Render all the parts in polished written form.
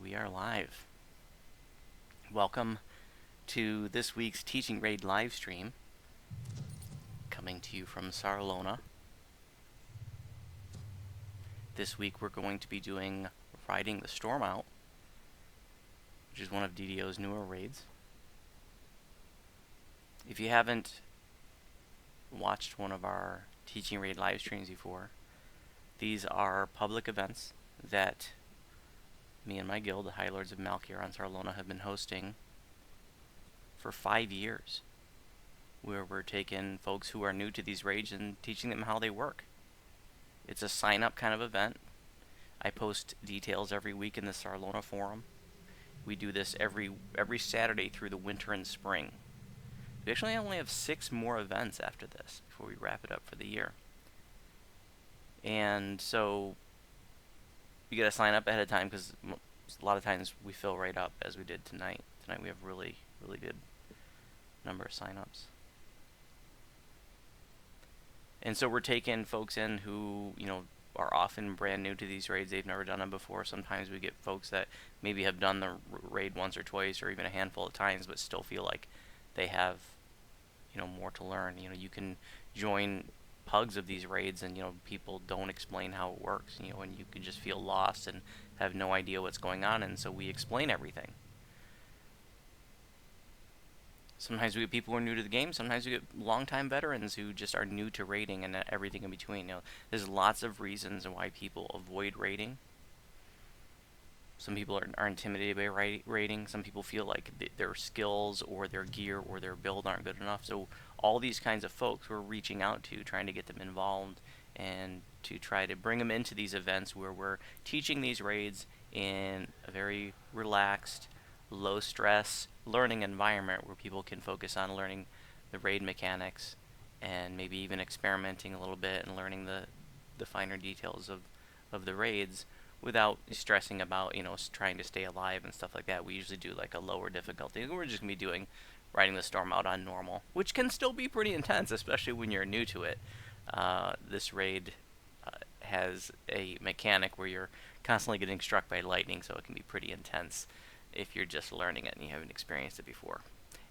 We are live. Welcome to this week's Teaching Raid live stream, coming to you from Sarlona. This week we're going to be doing Riding the Storm Out, which is one of DDO's newer raids. If you haven't watched one of our Teaching Raid live streams before, these are public events that me and my guild, the High Lords of Malkier on Sarlona, have been hosting for 5 years, where we're taking folks who are new to these raids and teaching them how they work. It's a sign-up kind of event. I post details every week in the Sarlona forum. We do this every Saturday through the winter and spring. We actually only have 6 more events after this before we wrap it up for the year. And so you gotta sign up ahead of time, because a lot of times we fill right up, as we did tonight. Tonight we have really good number of sign-ups. And so we're taking folks in who, are often brand new to these raids. They've never done them before. Sometimes we get folks that maybe have done the raid once or twice or even a handful of times, but still feel like they have, more to learn. You can join pugs of these raids and, people don't explain how it works, and you can just feel lost and have no idea what's going on, and so we explain everything. Sometimes we get people who are new to the game. Sometimes we get longtime veterans who just are new to raiding and everything in between. There's lots of reasons why people avoid raiding. Some people are intimidated by raiding. Some people feel like their skills or their gear or their build aren't good enough. So all these kinds of folks we're reaching out to, trying to get them involved and to try to bring them into these events where we're teaching these raids in a very relaxed, low stress learning environment where people can focus on learning the raid mechanics and maybe even experimenting a little bit and learning the finer details of the raids without stressing about trying to stay alive and stuff like that. We usually do like a lower difficulty. We're just gonna be doing Riding the Storm Out on normal, which can still be pretty intense, especially when you're new to it. This raid has a mechanic where you're constantly getting struck by lightning, so it can be pretty intense if you're just learning it and you haven't experienced it before,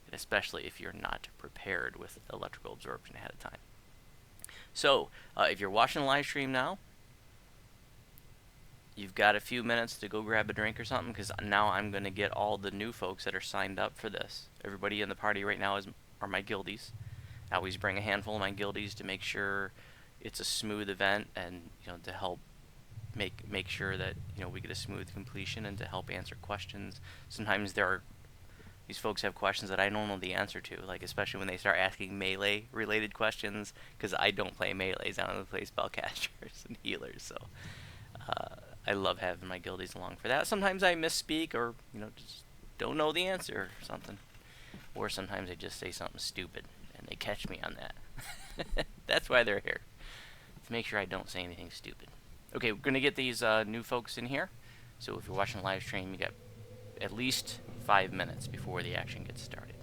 and especially if you're not prepared with electrical absorption ahead of time. So, if you're watching the live stream now, you've got a few minutes to go grab a drink or something, because now I'm going to get all the new folks that are signed up for this. Everybody in the party right now are my guildies. I always bring a handful of my guildies to make sure it's a smooth event and to help make sure that we get a smooth completion and to help answer questions. Sometimes these folks have questions that I don't know the answer to, like especially when they start asking melee related questions, because I don't play melees. I only play spellcasters and healers, so I love having my guildies along for that. Sometimes I misspeak or just don't know the answer or something, or sometimes I just say something stupid and they catch me on that. That's why they're here, to make sure I don't say anything stupid. Okay, we're going to get these new folks in here. So if you're watching the live stream, you got at least 5 minutes before the action gets started.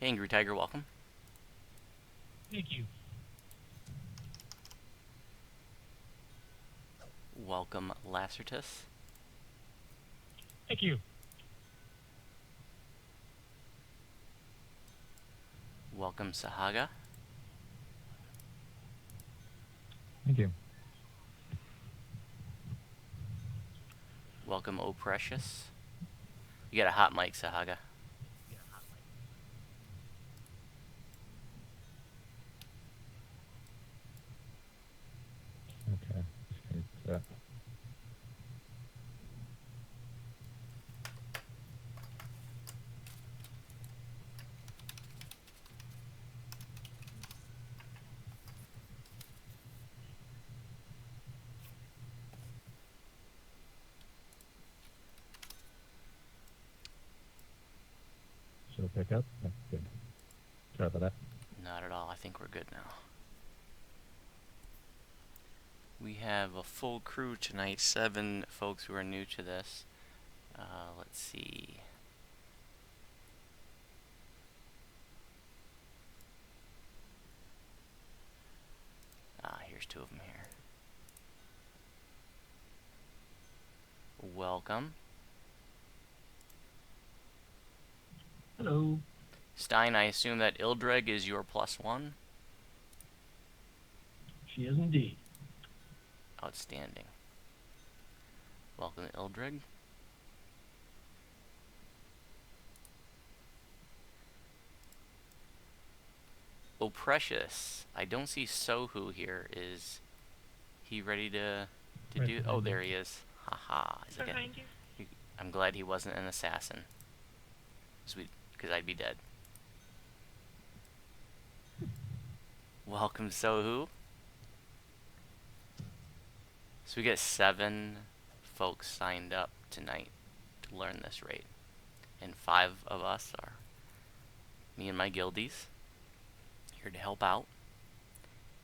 Hey, Angry Tiger, welcome. Thank you. Welcome, Lacertus. Thank you. Welcome, Sahaga. Thank you. Welcome, Oh Precious. You got a hot mic, Sahaga. Okay. It's, She'll pick up. That's good. Sorry about that. Not at all. I think we're good now. We have a full crew tonight, 7 folks who are new to this. Let's see. Here's 2 of them here. Welcome. Hello. Stein, I assume that Ildreg is your +1? She is indeed. Outstanding. Welcome, Ildreg. Oh, Precious. I don't see Sohu here. Is he ready to Right do? behind Oh, you. there he is. Haha. Behind you. I'm glad he wasn't an assassin. Because I'd be dead. Welcome, Sohu. So we get 7 folks signed up tonight to learn this raid. And 5 of us are me and my guildies here to help out.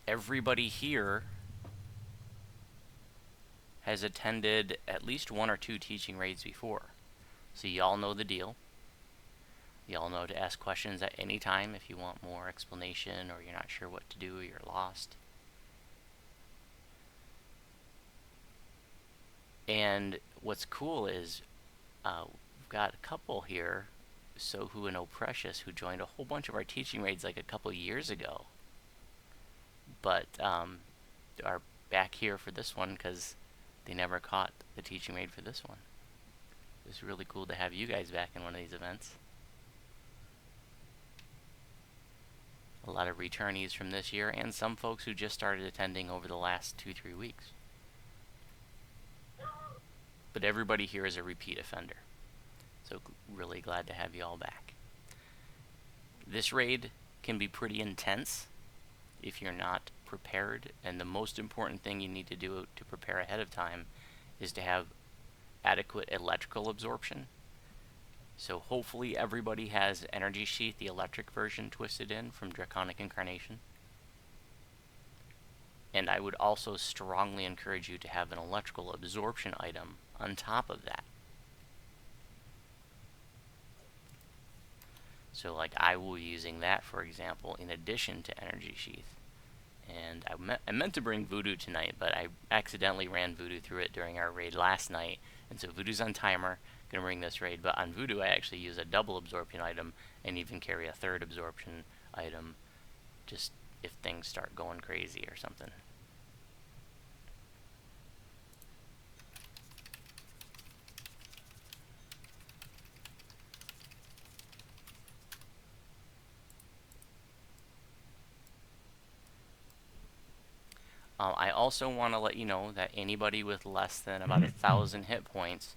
Everybody here has attended at least 1 or 2 teaching raids before. So y'all know the deal. Y'all know to ask questions at any time if you want more explanation or you're not sure what to do or you're lost. And what's cool is we've got a couple here, Sohu and Oprecious, who joined a whole bunch of our teaching raids like a couple years ago, but are back here for this one because they never caught the teaching raid for this one. It's really cool to have you guys back in one of these events. A lot of returnees from this year and some folks who just started attending over the last 2-3 weeks. But everybody here is a repeat offender. So really glad to have you all back. This raid can be pretty intense if you're not prepared, and the most important thing you need to do to prepare ahead of time is to have adequate electrical absorption. So hopefully everybody has Energy Sheath, the electric version, twisted in from Draconic Incarnation. And I would also strongly encourage you to have an electrical absorption item on top of that. So like I will be using that, for example, in addition to Energy Sheath. And I meant to bring Voodoo tonight, but I accidentally ran Voodoo through it during our raid last night. And so Voodoo's on timer, gonna bring this raid, but on Voodoo I actually use a double absorption item and even carry a 3rd absorption item, just if things start going crazy or something. I also want to let you know that anybody with less than about 1,000 hit points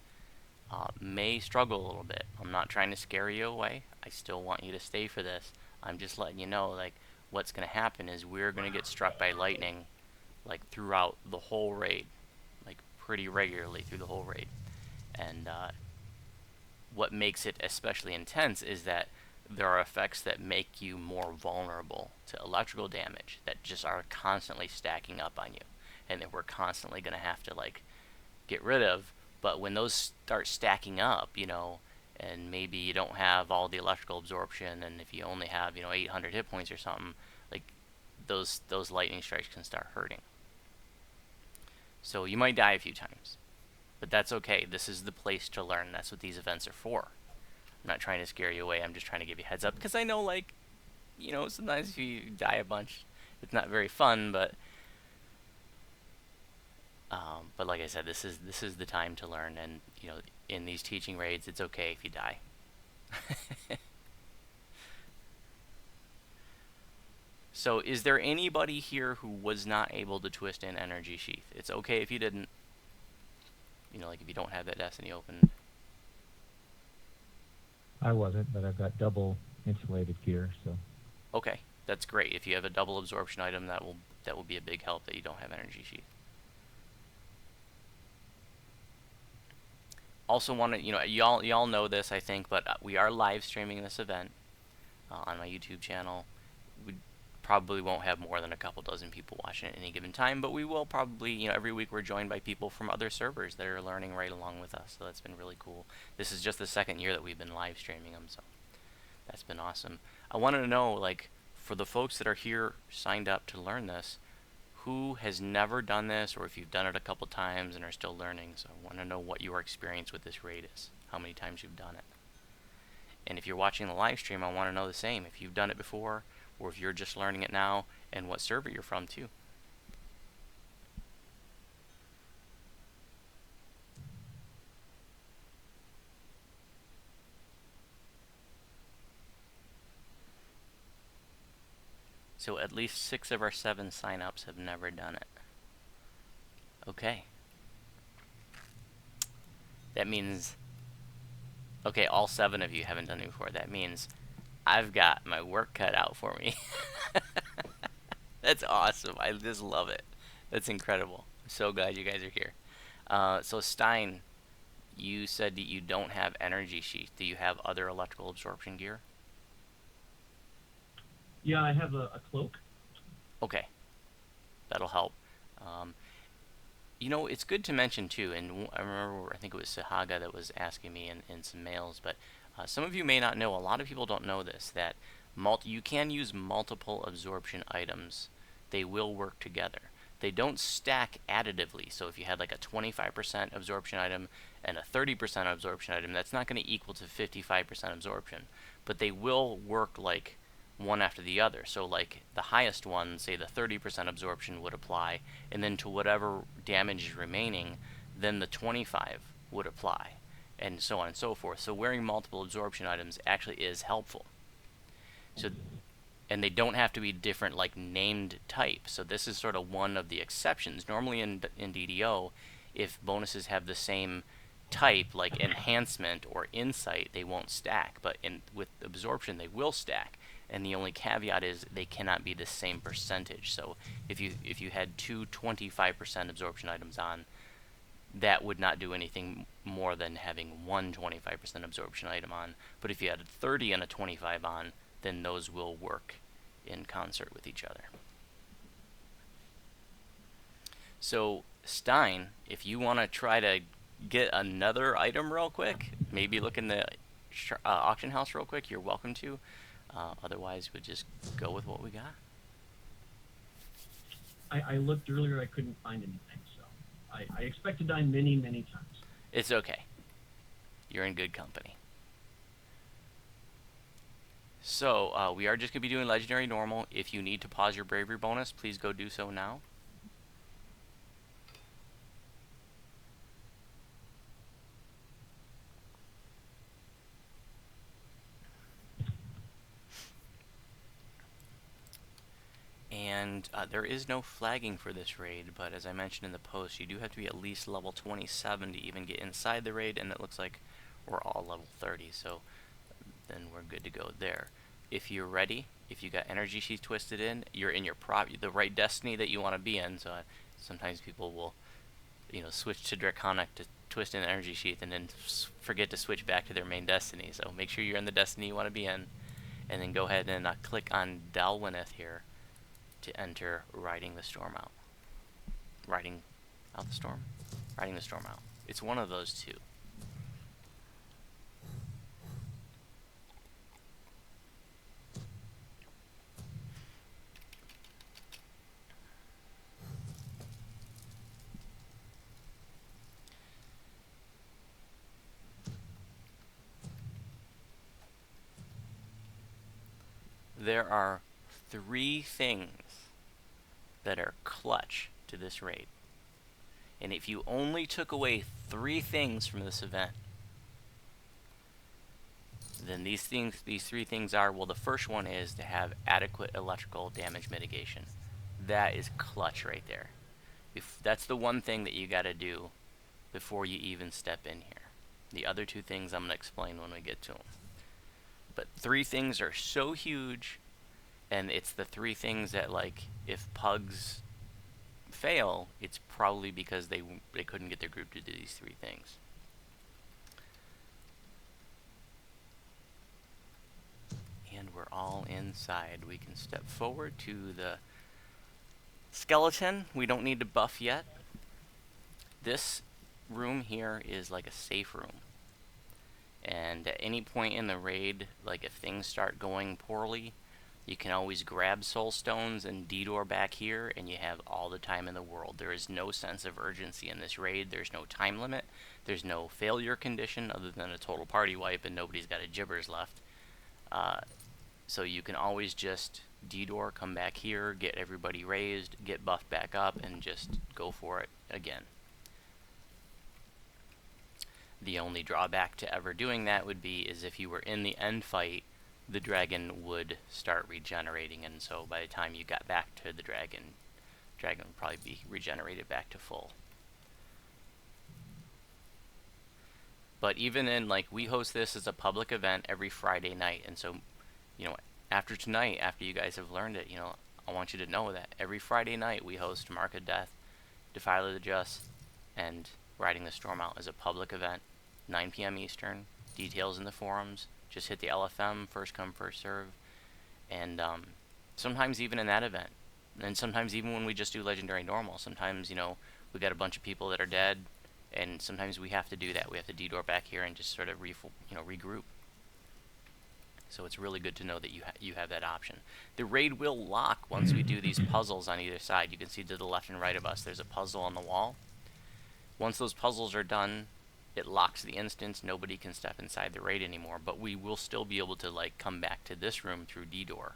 may struggle a little bit. I'm not trying to scare you away. I still want you to stay for this. I'm just letting you know, like, what's going to happen is we're going to get struck by lightning, like, throughout the whole raid. Like, pretty regularly through the whole raid. And what makes it especially intense is that there are effects that make you more vulnerable to electrical damage that just are constantly stacking up on you, and that we're constantly going to have to like get rid of. But when those start stacking up, and maybe you don't have all the electrical absorption, and if you only have 800 hit points or something, like those lightning strikes can start hurting. So you might die a few times, but that's okay. This is the place to learn. That's what these events are for. I'm not trying to scare you away. I'm just trying to give you a heads up because I know, like, sometimes if you die a bunch, it's not very fun. But like I said, this is the time to learn, and in these teaching raids, it's okay if you die. So, is there anybody here who was not able to twist in Energy Sheath? It's okay if you didn't. Like if you don't have that Destiny open. I wasn't, but I've got double insulated gear, so. Okay, that's great. If you have a double absorption item, that will be a big help that you don't have Energy Sheath. Also want to, y'all know this, I think, but we are live streaming this event on my YouTube channel. We'd probably won't have more than a couple dozen people watching at any given time, but we will probably, every week we're joined by people from other servers that are learning right along with us, so that's been really cool. This is just the second year that we've been live streaming them, so that's been awesome. I wanted to know, like, for the folks that are here signed up to learn this, who has never done this, or if you've done it a couple times and are still learning. So I want to know what your experience with this raid is, how many times you've done it. And if you're watching the live stream, I want to know the same, if you've done it before, or if you're just learning it now, and what server you're from too. So at least 6 of our 7 signups have never done it. Okay. That means, okay, all 7 of you haven't done it before. That means I've got my work cut out for me. That's awesome. I just love it. That's incredible. I'm so glad you guys are here. So Stein, you said that you don't have energy sheath. Do you have other electrical absorption gear? Yeah, I have a cloak. Okay, that'll help. Um, it's good to mention too, and I remember, I think it was Sahaga that was asking me in some mails, but some of you may not know, a lot of people don't know this, that you can use multiple absorption items. They will work together. They don't stack additively, so if you had like a 25% absorption item and a 30% absorption item, that's not going to equal to 55% absorption, but they will work like one after the other. So like the highest one, say the 30% absorption would apply, and then to whatever damage is remaining, then the 25 would apply, and so on and so forth. So wearing multiple absorption items actually is helpful. So, and they don't have to be different, like named type. So this is sort of one of the exceptions. Normally in DDO, if bonuses have the same type, like enhancement or insight, they won't stack. But with absorption, they will stack. And the only caveat is they cannot be the same percentage. So if you had two 25% absorption items on, that would not do anything more than having one 25% absorption item on. But if you had a 30 and a 25 on, then those will work in concert with each other. So Stein, if you want to try to get another item real quick, maybe look in the auction house real quick, you're welcome to. Otherwise, we'll just go with what we got. I looked earlier, I couldn't find anything, so I expect to die many, many times. It's okay. You're in good company. So, we are just going to be doing Legendary Normal. If you need to pause your Bravery bonus, please go do so now. And there is no flagging for this raid, but as I mentioned in the post, you do have to be at least level 27 to even get inside the raid, and it looks like we're all level 30, so then we're good to go there. If you're ready, if you got energy sheath twisted in, you're in the right destiny that you want to be in. So sometimes people will, switch to Draconic to twist in energy sheath and then forget to switch back to their main destiny. So make sure you're in the destiny you want to be in, and then go ahead and click on Dalwyneth here to enter Riding the Storm Out. Riding out the storm? Riding the Storm Out. It's one of those two. There are 3 things that are clutch to this raid. And if you only took away 3 things from this event, then these 3 things are, well, the first one is to have adequate electrical damage mitigation. That is clutch right there. That's the one thing that you got to do before you even step in here. The other 2 things I'm going to explain when we get to them. But 3 things are so huge, and it's the 3 things that, like, if pugs fail, it's probably because they couldn't get their group to do these 3 things. And we're all inside. We can step forward to the skeleton. We don't need to buff yet. This room here is like a safe room. And at any point in the raid, like if things start going poorly, you can always grab soul stones and detour back here, and you have all the time in the world. There is no sense of urgency in this raid. There's no time limit. There's no failure condition other than a total party wipe and nobody's got a gibbers left. So you can always just detour, come back here, get everybody raised, get buffed back up, and just go for it again. The only drawback to ever doing that would be is if you were in the end fight, the dragon would start regenerating, and so by the time you got back to the dragon would probably be regenerated back to full. But even in, like, we host this as a public event every Friday night, and so, you know, after tonight, after you guys have learned it, you know, I want you to know that every Friday night we host Mark of Death, Defiler of the Just, and Riding the Storm Out as a public event, 9 p.m. Eastern, details in the forums. Just hit the LFM, first come, first serve, and sometimes even in that event, and sometimes even when we just do Legendary Normal, sometimes, you know, we got a bunch of people that are dead, and sometimes we have to do that. We have to detour back here and just sort of regroup. So it's really good to know that you have that option. The raid will lock once we do these puzzles on either side. You can see to the left and right of us, there's a puzzle on the wall. Once those puzzles are done, it locks the instance. Nobody can step inside the raid anymore, but we will still be able to, like, come back to this room through detour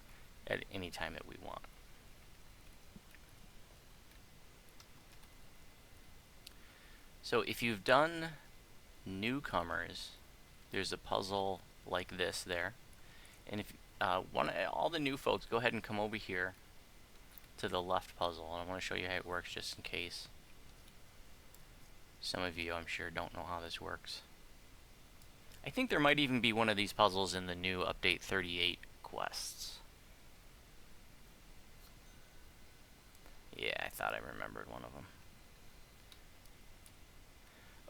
at any time that we want. So if you've done newcomers, there's a puzzle like this there, and if all the new folks, go ahead and come over here to the left puzzle, and I want to show you how it works just in case. Some of you, I'm sure, don't know how this works. I think there might even be one of these puzzles in the new Update 38 quests. Yeah, I thought I remembered one of them.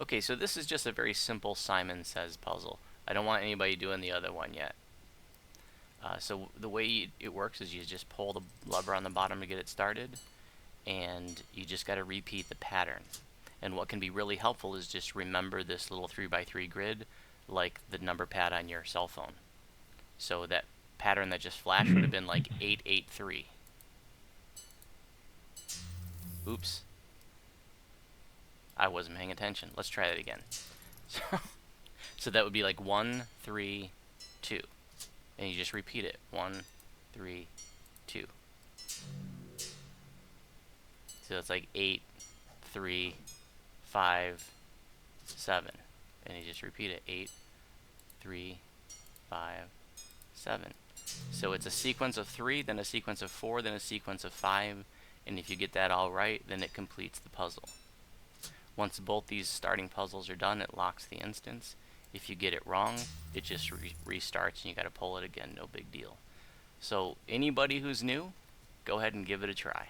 Okay, so this is just a very simple Simon Says puzzle. I don't want anybody doing the other one yet. So the way it works is you just pull the lever on the bottom to get it started, and you just got to repeat the pattern. And what can be really helpful is just remember this little 3x3 grid like the number pad on your cell phone. So that pattern that just flashed would have been like 883. Oops. I wasn't paying attention. Let's try that again. So that would be like 1, 3, 2. And you just repeat it. 1, 3, 2. So it's like 8, 3, 5, 7, and you just repeat it. 8, 3, 5, 7. So it's a sequence of 3, then a sequence of 4, then a sequence of 5, and if you get that all right, then it completes the puzzle. Once both these starting puzzles are done, it locks the instance. If you get it wrong, it just restarts and you got to pull it again. No big deal. So anybody who's new, go ahead and give it a try.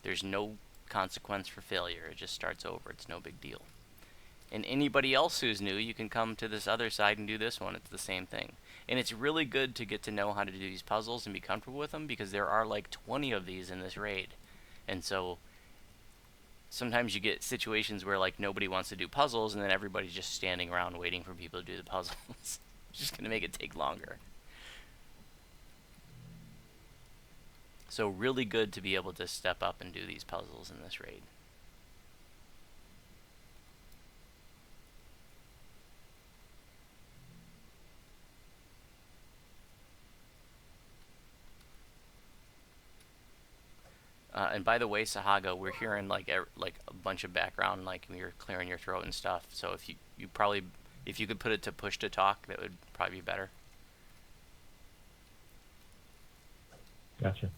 There's no consequence for failure. It just starts over. It's no big deal. And anybody else who's new, you can come to this other side and do this one. It's the same thing. And it's really good to get to know how to do these puzzles and be comfortable with them, because there are like 20 of these in this raid. And so sometimes you get situations where like nobody wants to do puzzles, and then everybody's just standing around waiting for people to do the puzzles. It's just going to make it take longer. So really good to be able to step up and do these puzzles in this raid. And by the way, Sahaga, we're hearing like a bunch of background, like when you're clearing your throat and stuff. So if you probably, if you could put it to push to talk, that would probably be better. Gotcha.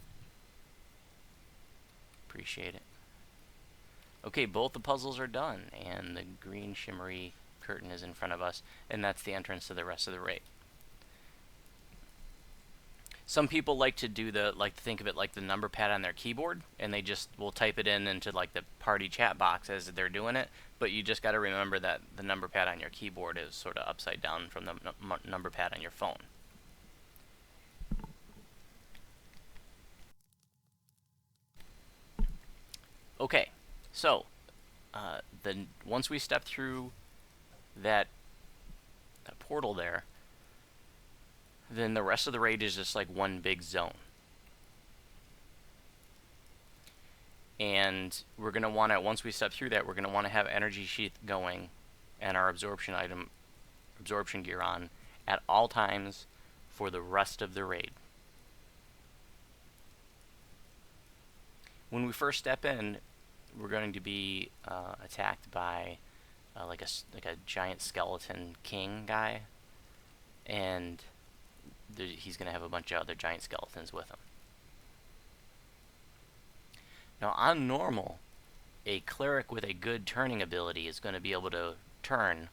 Appreciate it. Okay, both the puzzles are done, and the green shimmery curtain is in front of us, and that's the entrance to the rest of the raid. Some people like to think of it like the number pad on their keyboard, and they just will type it into like the party chat box as they're doing it. But you just got to remember that the number pad on your keyboard is sort of upside down from the number pad on your phone. Okay, so then once we step through that portal there, then the rest of the raid is just like one big zone. And we're going to want to, once we step through that, we're going to want to have energy sheath going and our absorption gear on at all times for the rest of the raid. When we first step in, we're going to be attacked by like a giant skeleton king guy, and he's going to have a bunch of other giant skeletons with him. Now, on normal, a cleric with a good turning ability is going to be able to turn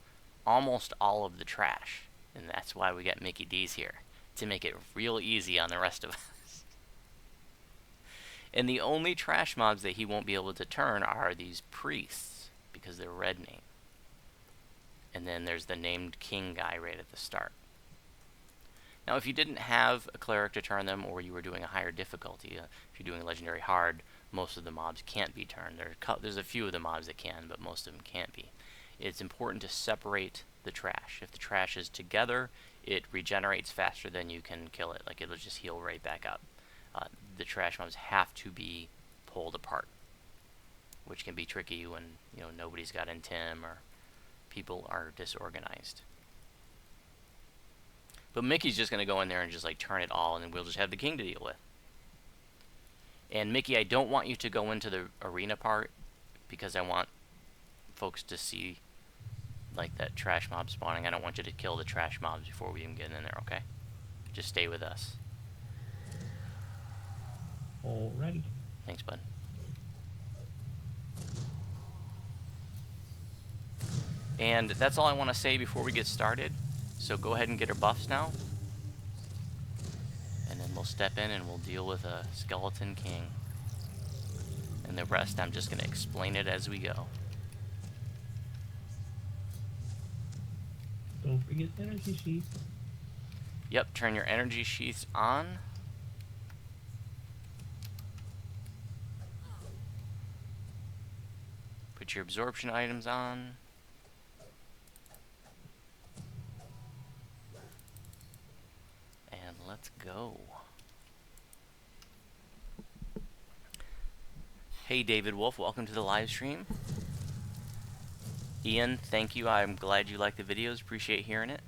almost all of the trash, and that's why we got Mickey D's here, to make it real easy on the rest of us. And the only trash mobs that he won't be able to turn are these priests, because they're red name. And then there's the named king guy right at the start. Now, if you didn't have a cleric to turn them, or you were doing a higher difficulty, if you're doing legendary hard, most of the mobs can't be turned. There's a few of the mobs that can, but most of them can't be. It's important to separate the trash. If the trash is together, it regenerates faster than you can kill it. Like, it'll just heal right back up. The trash mobs have to be pulled apart, which can be tricky when, you know, nobody's got intim or people are disorganized. But Mickey's just going to go in there and just like turn it all, and then we'll just have the king to deal with. And Mickey, I don't want you to go into the arena part, because I want folks to see like that trash mob spawning. I don't want you to kill the trash mobs before we even get in there, okay? Just stay with us. Alrighty. Thanks, bud. And that's all I want to say before we get started. So go ahead and get our buffs now. And then we'll step in and we'll deal with a skeleton king. And the rest, I'm just going to explain it as we go. Don't forget energy sheath. Yep, turn your energy sheaths on. Put your absorption items on. And let's go. Hey David Wolf, welcome to the live stream. Ian, thank you. I'm glad you like the videos. Appreciate hearing it.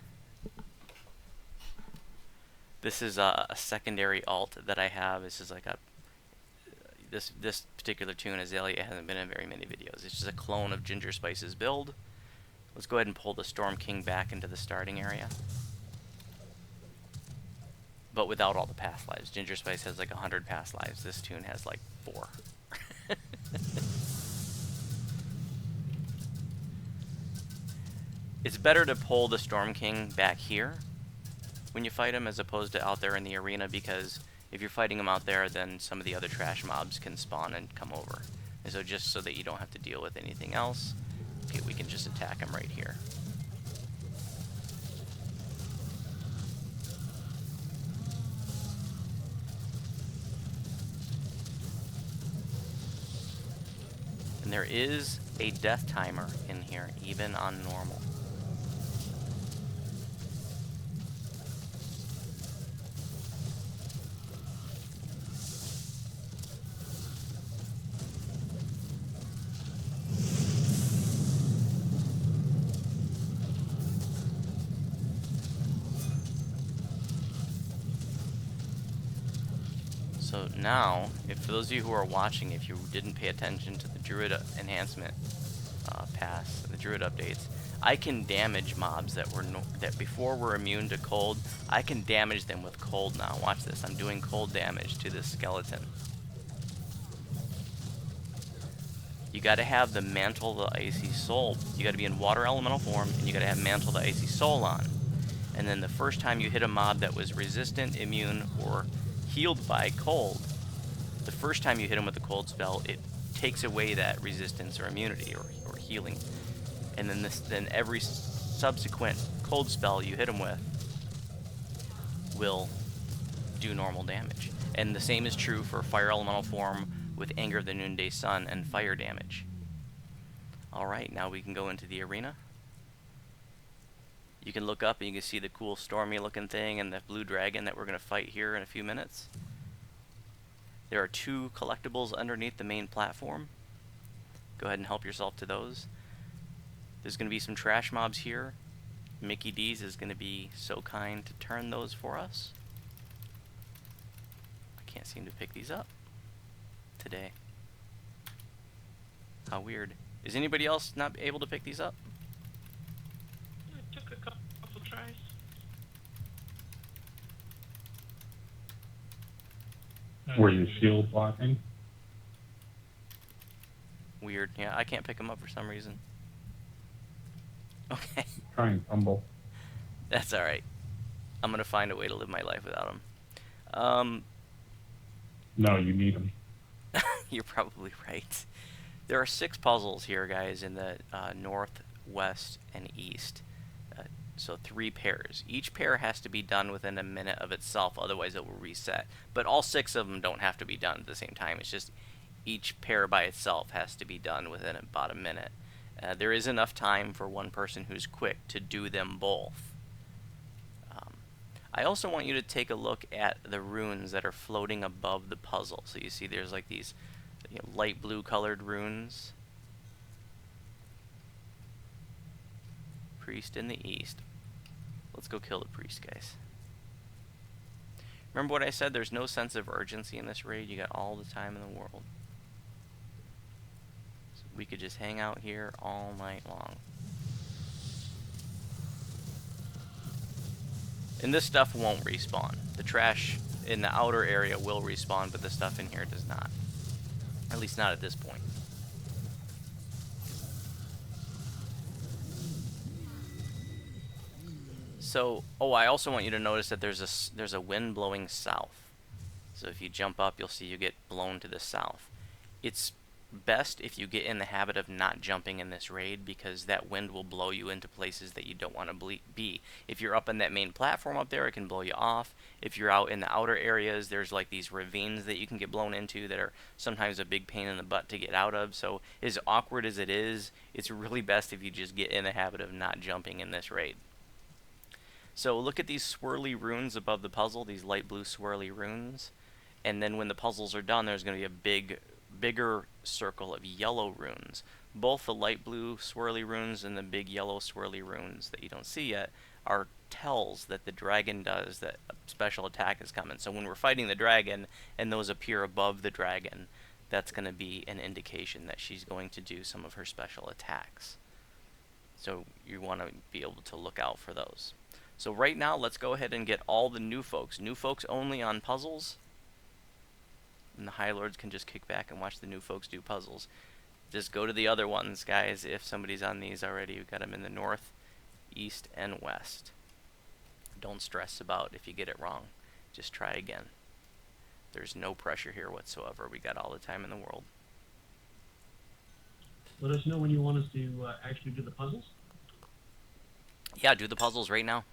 This is a secondary alt that I have. This is like a this particular tune, Azalea, hasn't been in very many videos. It's just a clone of Ginger Spice's build. Let's go ahead and pull the Storm King back into the starting area. But without all the past lives. Ginger Spice has like 100 past lives. This tune has like 4. It's better to pull the Storm King back here when you fight him as opposed to out there in the arena, because if you're fighting him out there, then some of the other trash mobs can spawn and come over. And so just so that you don't have to deal with anything else, okay, we can just attack him right here. And there is a death timer in here, even on normal. So now, if for those of you who are watching, if you didn't pay attention to the Druid enhancement pass, the Druid updates, I can damage mobs that before were immune to cold. I can damage them with cold now. Watch this. I'm doing cold damage to this skeleton. You got to have the Mantle of the Icy Soul. You got to be in water elemental form, and you got to have Mantle of the Icy Soul on. And then the first time you hit a mob that was resistant, immune, or healed by cold, the first time you hit him with the cold spell, it takes away that resistance or immunity or healing. And then every subsequent cold spell you hit him with will do normal damage. And the same is true for fire elemental form, with Anger of the Noonday Sun and fire damage. Alright, now we can go into the arena. You can look up and you can see the cool stormy looking thing and the blue dragon that we're going to fight here in a few minutes. There are 2 collectibles underneath the main platform. Go ahead and help yourself to those. There's going to be some trash mobs here. Mickey D's is going to be so kind to turn those for us. I can't seem to pick these up today. How weird. Is anybody else not able to pick these up? It took a couple tries. Were you shield blocking? Weird. Yeah, I can't pick them up for some reason. Okay. Try and tumble. That's alright. I'm going to find a way to live my life without them. No, you need them. You're probably right. There are 6 puzzles here, guys, in the north, west, and east. So 3 pairs. Each pair has to be done within a minute of itself, otherwise it will reset. But all 6 of them don't have to be done at the same time. It's just each pair by itself has to be done within about a minute. There is enough time for one person who's quick to do them both. I also want you to take a look at the runes that are floating above the puzzle. So you see there's like these light blue colored runes. Priest in the east. Let's go kill the priest, guys. Remember what I said? There's no sense of urgency in this raid. You got all the time in the world. So we could just hang out here all night long. And this stuff won't respawn. The trash in the outer area will respawn, but the stuff in here does not. At least not at this point. So, I also want you to notice that there's a wind blowing south. So if you jump up, you'll see you get blown to the south. It's best if you get in the habit of not jumping in this raid, because that wind will blow you into places that you don't want to be. If you're up in that main platform up there, it can blow you off. If you're out in the outer areas, there's like these ravines that you can get blown into that are sometimes a big pain in the butt to get out of. So as awkward as it is, it's really best if you just get in the habit of not jumping in this raid. So look at these swirly runes above the puzzle, these light blue swirly runes. And then when the puzzles are done, there's going to be a bigger circle of yellow runes. Both the light blue swirly runes and the big yellow swirly runes that you don't see yet are tells that the dragon does that a special attack is coming. So when we're fighting the dragon and those appear above the dragon, that's going to be an indication that she's going to do some of her special attacks. So you want to be able to look out for those. So right now, let's go ahead and get all the new folks. New folks only on puzzles. And the High Lords can just kick back and watch the new folks do puzzles. Just go to the other ones, guys. If somebody's on these already, we've got them in the north, east, and west. Don't stress about if you get it wrong. Just try again. There's no pressure here whatsoever. We got all the time in the world. Let us know when you want us to actually do the puzzles. Yeah, do the puzzles right now.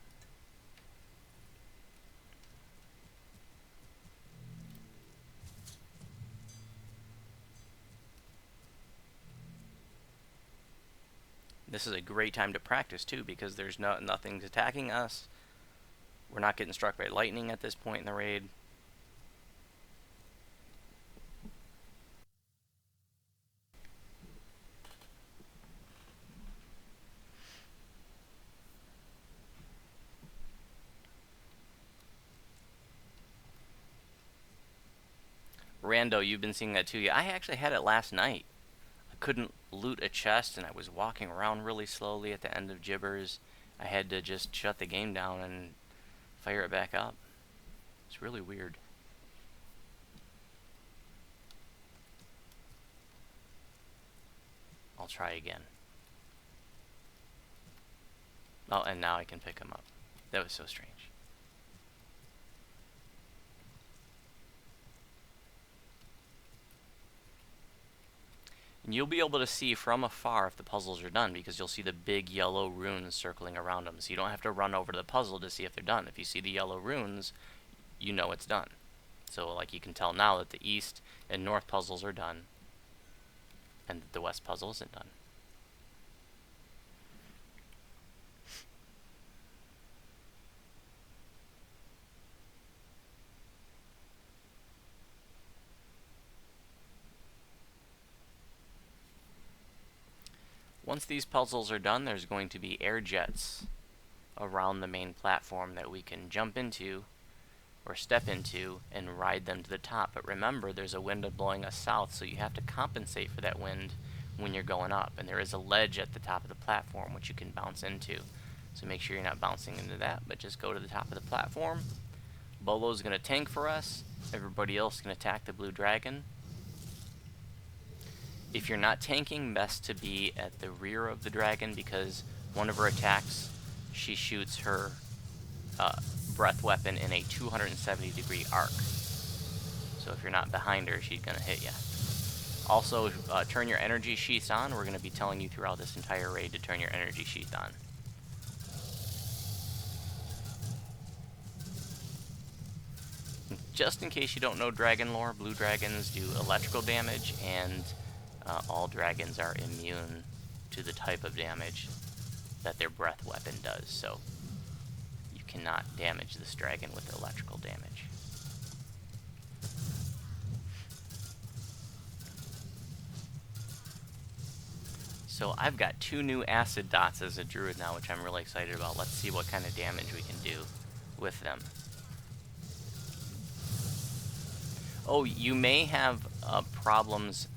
This is a great time to practice too, because there's nothing's attacking us. We're not getting struck by lightning at this point in the raid. Rando, you've been seeing that too. Yeah, I actually had it last night. I couldn't loot a chest, and I was walking around really slowly at the end of Gibbers. I had to just shut the game down and fire it back up. It's really weird. I'll try again. Oh, and now I can pick them up. That was so strange. And you'll be able to see from afar if the puzzles are done, because you'll see the big yellow runes circling around them. So you don't have to run over to the puzzle to see if they're done. If you see the yellow runes, you know it's done. So like you can tell now that the east and north puzzles are done, and that the west puzzle isn't done. Once these puzzles are done, there's going to be air jets around the main platform that we can jump into or step into and ride them to the top. But remember, there's a wind blowing us south, so you have to compensate for that wind when you're going up. And there is a ledge at the top of the platform which you can bounce into. So make sure you're not bouncing into that, but just go to the top of the platform. Bolo's going to tank for us. Everybody else can attack the blue dragon. If you're not tanking, best to be at the rear of the dragon, because one of her attacks, she shoots her breath weapon in a 270-degree arc. So if you're not behind her, she's going to hit you. Also, turn your energy sheaths on. We're going to be telling you throughout this entire raid to turn your energy sheath on. Just in case you don't know dragon lore, blue dragons do electrical damage, and all dragons are immune to the type of damage that their breath weapon does. So you cannot damage this dragon with electrical damage. So I've got 2 new acid dots as a druid now, which I'm really excited about. Let's see what kind of damage we can do with them. Oh, you may have problems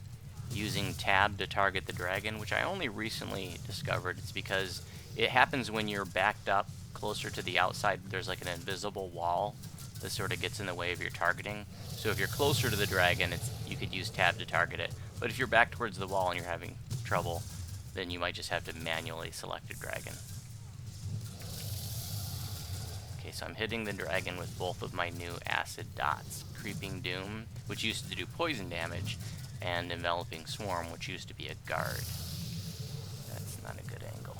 using tab to target the dragon, which I only recently discovered. It's because it happens when you're backed up closer to the outside. There's like an invisible wall that sort of gets in the way of your targeting. So if you're closer to the dragon, you could use tab to target it. But if you're back towards the wall and you're having trouble, then you might just have to manually select a dragon. Okay, so I'm hitting the dragon with both of my new acid dots. Creeping Doom, which used to do poison damage, and Enveloping Swarm, which used to be a guard. That's not a good angle.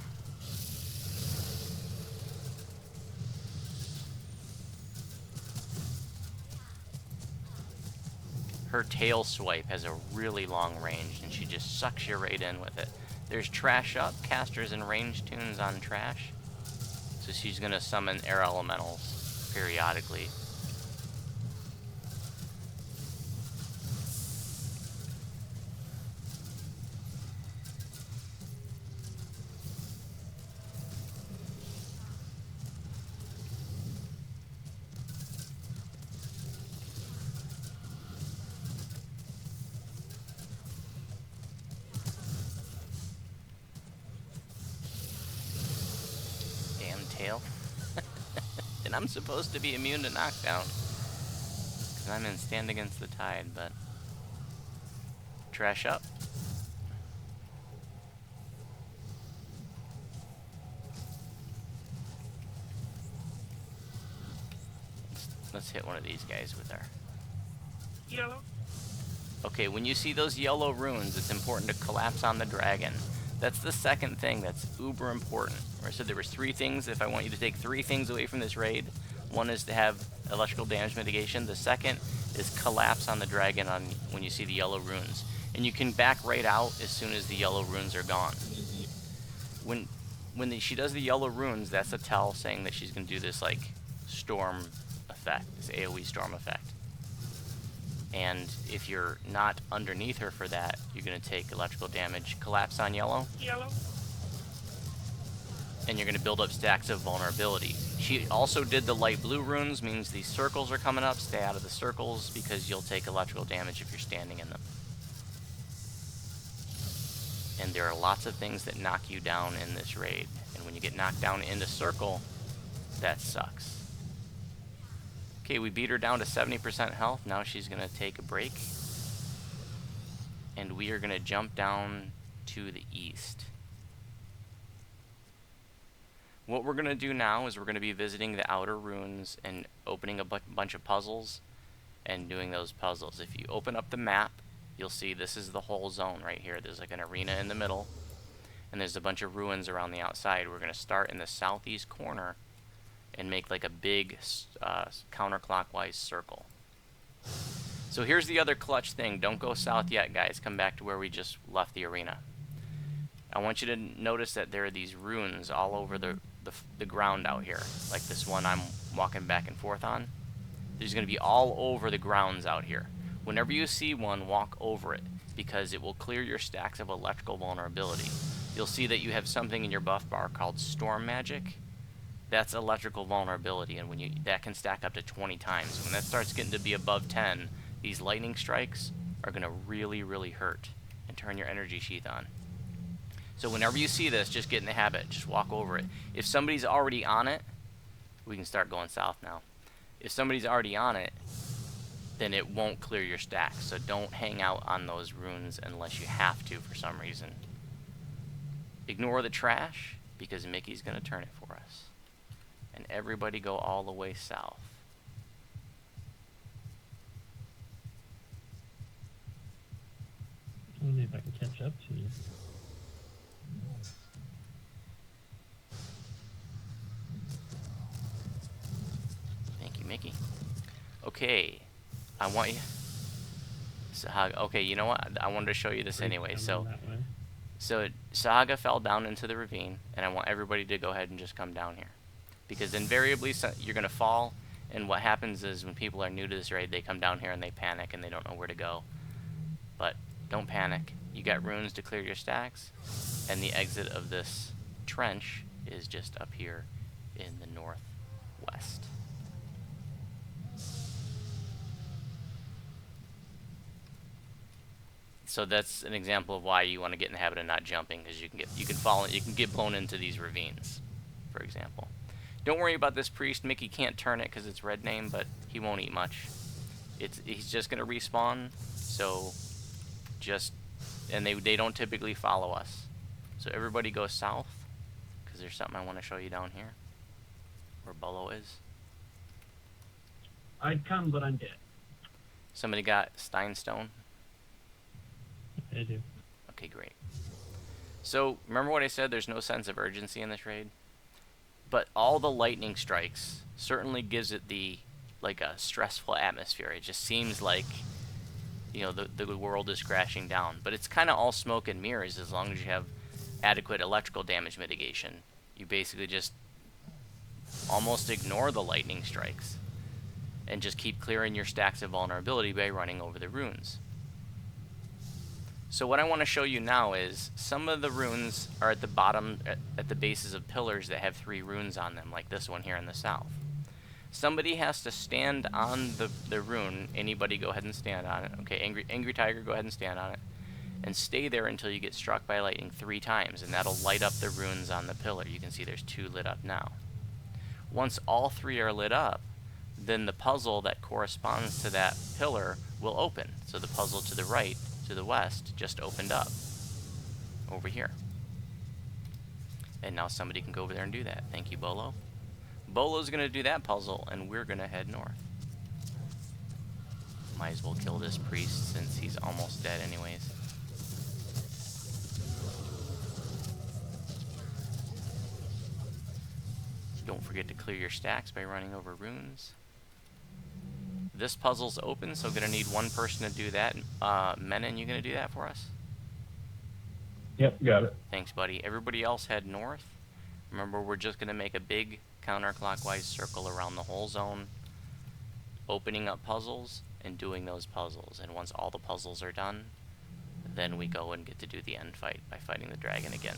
Her tail swipe has a really long range, and she just sucks you right in with it. There's Trash Up, casters and range tunes on Trash. So she's going to summon air elementals periodically. Tail. And I'm supposed to be immune to knockdown, because I'm in Stand Against the Tide, but... Trash Up. Let's hit one of these guys with our... Yellow. Okay, when you see those yellow runes, it's important to collapse on the dragon. That's the second thing that's uber important. I said there was 3 things. If I want you to take 3 things away from this raid, one is to have electrical damage mitigation. The second is collapse on the dragon when you see the yellow runes. And you can back right out as soon as the yellow runes are gone. When she does the yellow runes, that's a tell saying that she's going to do this like storm effect, this AoE storm effect. And if you're not underneath her for that, you're going to take electrical damage. Collapse on yellow. Yellow. And you're going to build up stacks of vulnerability. She also did the light blue runes, means these circles are coming up. Stay out of the circles because you'll take electrical damage if you're standing in them. And there are lots of things that knock you down in this raid. And when you get knocked down in the circle, that sucks. Okay, we beat her down to 70% health. Now she's going to take a break. And we are going to jump down to the east. What we're going to do now is we're going to be visiting the outer runes and opening a bunch of puzzles and doing those puzzles. If you open up the map, you'll see this is the whole zone right here. There's like an arena in the middle, and there's a bunch of ruins around the outside. We're going to start in the southeast corner and make like a big counterclockwise circle. So here's the other clutch thing. Don't go south yet, guys. Come back to where we just left the arena. I want you to notice that there are these runes all over the ground out here. Like this one I'm walking back and forth on. There's going to be all over the grounds out here. Whenever you see one, walk over it, because it will clear your stacks of electrical vulnerability. You'll see that you have something in your buff bar called Storm Magic. That's electrical vulnerability, and that can stack up to 20 times. When that starts getting to be above 10, these lightning strikes are going to really, really hurt and turn your energy sheath on. So whenever you see this, just get in the habit. Just walk over it. If somebody's already on it, we can start going south now. If somebody's already on it, then it won't clear your stacks. So don't hang out on those runes unless you have to for some reason. Ignore the trash, because Mickey's going to turn it for us. And everybody go all the way south. Only if I can catch up to you. Thank you, Mickey. Okay, I want you. Okay, you know what? I wanted to show you this anyway. So Saga fell down into the ravine, and I want everybody to go ahead and just come down here, because invariably you're gonna fall. And what happens is when people are new to this raid, they come down here and they panic and they don't know where to go. But don't panic. You got runes to clear your stacks, and the exit of this trench is just up here in the northwest. So that's an example of why you want to get in the habit of not jumping, because you can get blown into these ravines, for example. Don't worry about this priest. Mickey can't turn it because it's red name, but he won't eat much. He's just gonna respawn. So and they don't typically follow us. So everybody goes south, because there's something I want to show you down here, where Bolo is. I'd come, but I'm dead. Somebody got Steinstone. I do. Okay, great. So remember what I said? There's no sense of urgency in this raid. But all the lightning strikes certainly gives it like a stressful atmosphere. It just seems like, you know, the world is crashing down. But it's kind of all smoke and mirrors as long as you have adequate electrical damage mitigation. You basically just almost ignore the lightning strikes and just keep clearing your stacks of vulnerability by running over the runes. So what I want to show you now is some of the runes are at the bottom, at the bases of pillars that have 3 runes on them, like this one here in the south. Somebody has to stand on the rune. Anybody go ahead and stand on it. Okay, Angry Tiger, go ahead and stand on it. And stay there until you get struck by lightning 3 times, and that'll light up the runes on the pillar. You can see there's 2 lit up now. Once all 3 are lit up, then the puzzle that corresponds to that pillar will open. So the puzzle to the right, to the west, just opened up over here. And now somebody can go over there and do that. Thank you, Bolo. Bolo's going to do that puzzle, and we're going to head north. Might as well kill this priest since he's almost dead anyways. Don't forget to clear your stacks by running over runes. This puzzle's open, so gonna need 1 person to do that. Menon, you gonna do that for us? Yep, got it. Thanks, buddy. Everybody else head north. Remember, we're just gonna make a big counterclockwise circle around the whole zone, opening up puzzles and doing those puzzles. And once all the puzzles are done, then we go and get to do the end fight by fighting the dragon again.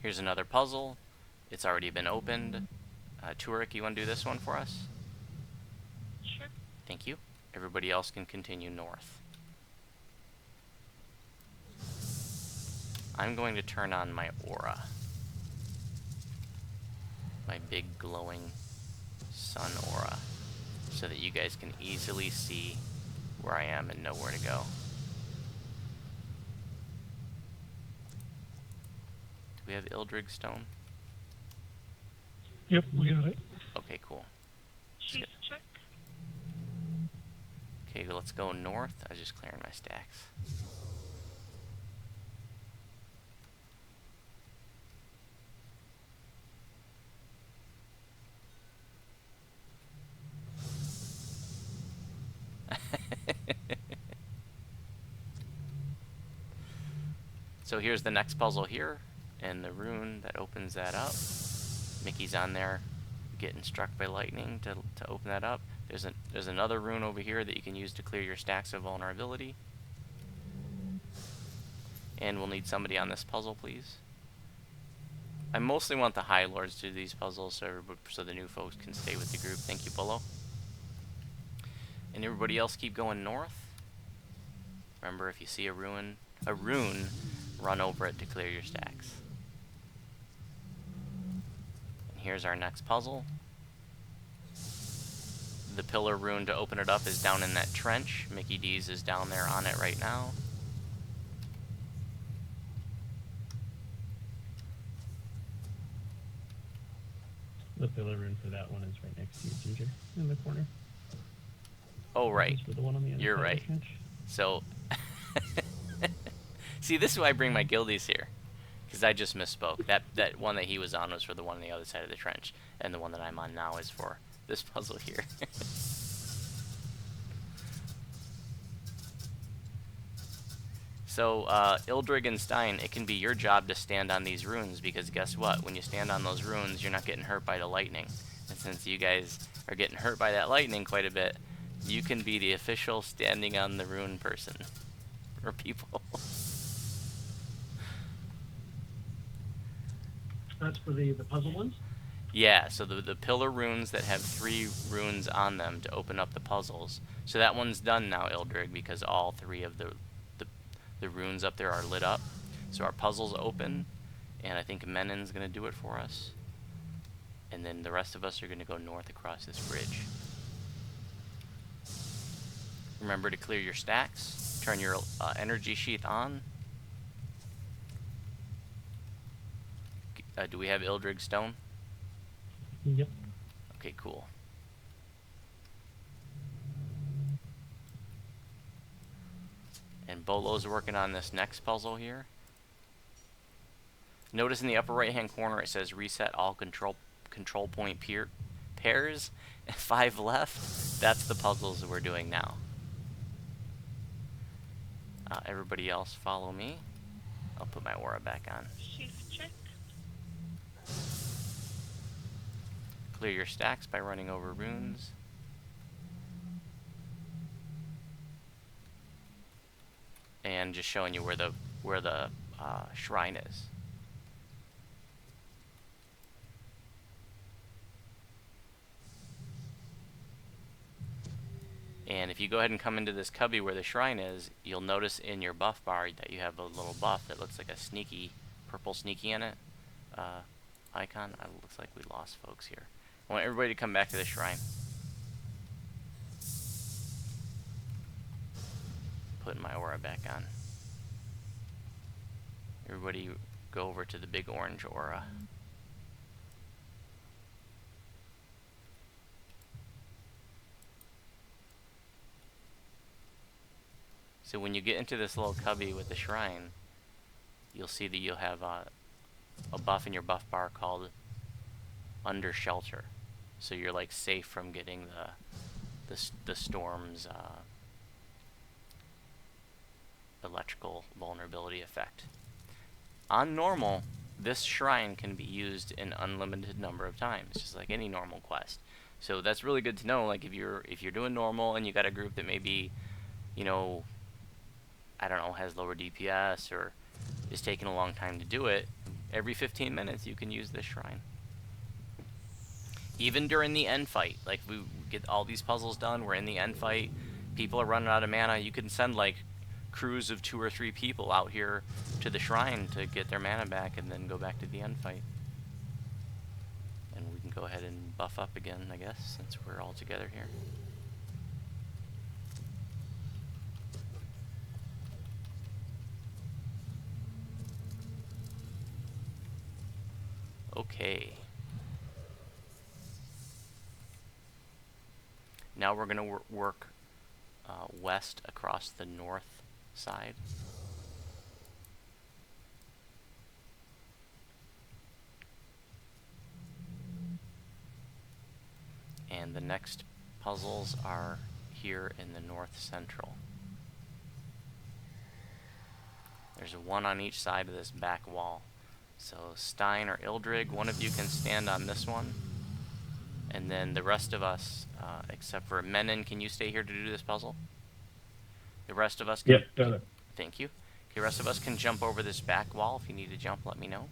Here's another puzzle. It's already been opened. Turek, you want to do this one for us? Sure. Thank you. Everybody else can continue north. I'm going to turn on my aura. My big glowing sun aura. So that you guys can easily see where I am and know where to go. Do we have Ildrig Stone? Yep, we got it. Okay, cool. Sheath check. Okay, let's go north. I was just clearing my stacks. So here's the next puzzle here, and the rune that opens that up. Mickey's on there getting struck by lightning to open that up. There's another rune over here that you can use to clear your stacks of vulnerability. And we'll need somebody on this puzzle, please. I mostly want the High Lords to do these puzzles so the new folks can stay with the group. Thank you, Bolo. And everybody else keep going north. Remember, if you see a rune, run over it to clear your stacks. And here's our next puzzle. The pillar rune to open it up is down in that trench. Mickey D's is down there on it right now. The pillar rune for that one is right next to you, Ginger, in the corner. Oh, right. For the one on the other You're side of right. the trench. So, see, this is why I bring my guildies here. Because I just misspoke. That one that he was on was for the one on the other side of the trench. And the one that I'm on now is for this puzzle here. So, Ildrig and Stein, it can be your job to stand on these runes, because guess what? When you stand on those runes, you're not getting hurt by the lightning. And since you guys are getting hurt by that lightning quite a bit, you can be the official standing on the rune person. Or people. That's for the puzzle ones? Yeah, so the pillar runes that have 3 runes on them to open up the puzzles. So that one's done now, Ildrig, because all 3 of the runes up there are lit up. So our puzzle's open, and I think Menon's going to do it for us. And then the rest of us are going to go north across this bridge. Remember to clear your stacks. Turn your energy sheath on. Do we have Ildrig Stone? Yep. Okay, cool. And Bolo's working on this next puzzle here. Notice in the upper right hand corner it says reset all control point pairs. 5 left. That's the puzzles we're doing now. Everybody else follow me. I'll put my aura back on. Shift check. Clear your stacks by running over runes. And just showing you where the shrine is. And if you go ahead and come into this cubby where the shrine is, you'll notice in your buff bar that you have a little buff that looks like a sneaky, purple sneaky in it icon. It looks like we lost folks here. I want everybody to come back to the shrine. Putting my aura back on. Everybody go over to the big orange aura. So when you get into this little cubby with the shrine, you'll see that you'll have a buff in your buff bar called Under Shelter. So you're like safe from getting the storm's electrical vulnerability effect. On normal, this shrine can be used an unlimited number of times, just like any normal quest. So that's really good to know. Like if you're doing normal and you got a group that maybe, you know, I don't know, has lower DPS or is taking a long time to do it, every 15 minutes you can use this shrine. Even during the end fight, like we get all these puzzles done, we're in the end fight, people are running out of mana, you can send like crews of 2 or 3 people out here to the shrine to get their mana back and then go back to the end fight. And we can go ahead and buff up again, I guess, since we're all together here. Okay. Now we're going to work west across the north side. And the next puzzles are here in the north central. There's one on each side of this back wall. So Stein or Ildrig, one of you can stand on this one. And then the rest of us, except for Menon, can you stay here to do this puzzle? The rest of us can... Yep, got it. Thank you. Okay, the rest of us can jump over this back wall. If you need to jump, let me know.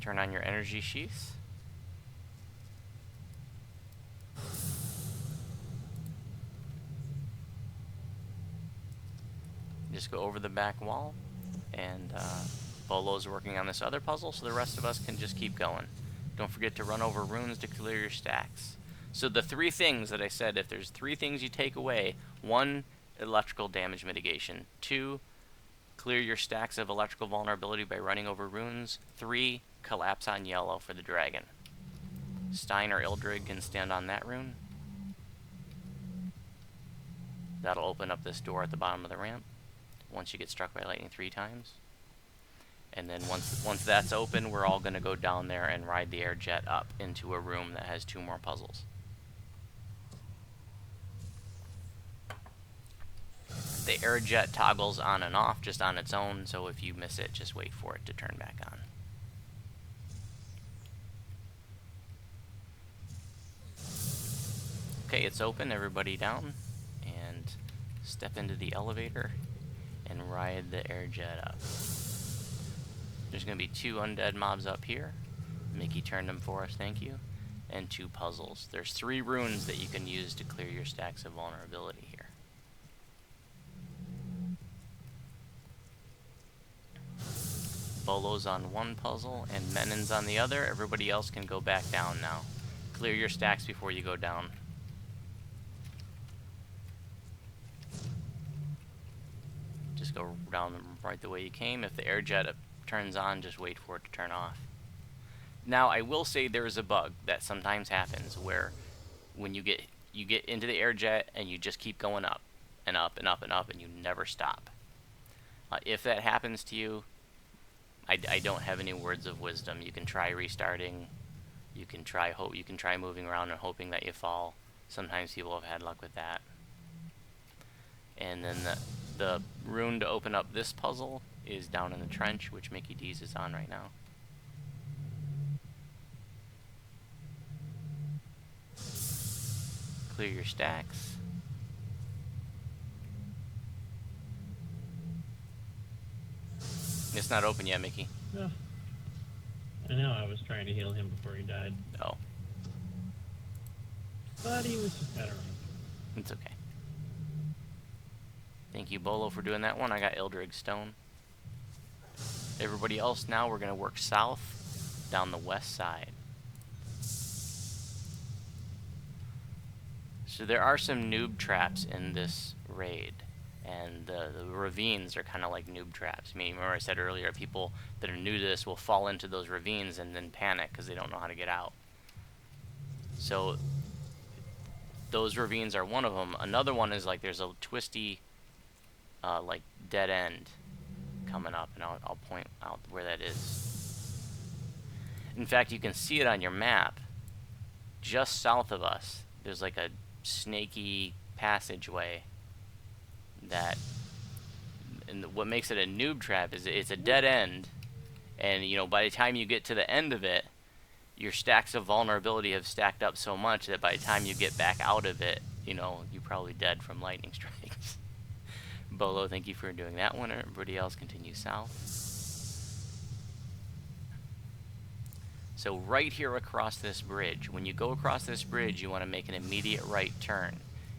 Turn on your energy sheaths. Just go over the back wall, and Bolo's working on this other puzzle, so the rest of us can just keep going. Don't forget to run over runes to clear your stacks. So the 3 things that I said, if there's 3 things you take away, 1, electrical damage mitigation. 2, clear your stacks of electrical vulnerability by running over runes. 3, collapse on yellow for the dragon. Stein or Ildrig can stand on that rune. That'll open up this door at the bottom of the ramp once you get struck by lightning 3 times. And then once that's open, we're all going to go down there and ride the air jet up into a room that has 2 more puzzles. The air jet toggles on and off just on its own, so if you miss it, just wait for it to turn back on. Okay, it's open. Everybody down. And step into the elevator and ride the air jet up. There's going to be 2 undead mobs up here. Mickey turned them for us, thank you. And 2 puzzles. There's 3 runes that you can use to clear your stacks of vulnerability here. Bolo's on one puzzle and Menon's on the other. Everybody else can go back down now. Clear your stacks before you go down. Just go down right the way you came. If the air jet turns on, just wait for it to turn off. Now, I will say there is a bug that sometimes happens where when you get into the air jet and you just keep going up and up and up and up and you never stop. If that happens to you, I don't have any words of wisdom. You can try restarting. You can try moving around and hoping that you fall. Sometimes people have had luck with that. And then the rune to open up this puzzle is down in the trench, which Mickey D's is on right now. Clear your stacks. It's not open yet, Mickey. Yeah. I know, I was trying to heal him before he died. Oh, But he was just better. it's okay. Thank you, Bolo, for doing that one. I got Ildrig Stone. Everybody else now, we're going to work south down the west side. So there are some noob traps in this raid. And the ravines are kind of like noob traps. I mean, remember I said earlier, people that are new to this will fall into those ravines and then panic because they don't know how to get out. So those ravines are one of them. Another one is like there's a twisty, like dead end coming up, and I'll point out where that is. In fact, you can see it on your map. Just south of us, there's like a snaky passageway. And what makes it a noob trap is it's a dead end, and you know, by the time you get to the end of it, your stacks of vulnerability have stacked up so much that by the time you get back out of it, you know, you're probably dead from lightning strikes. Bolo, thank you for doing that one. Everybody else continue south. So right here across this bridge, when you go across this bridge, you want to make an immediate right turn.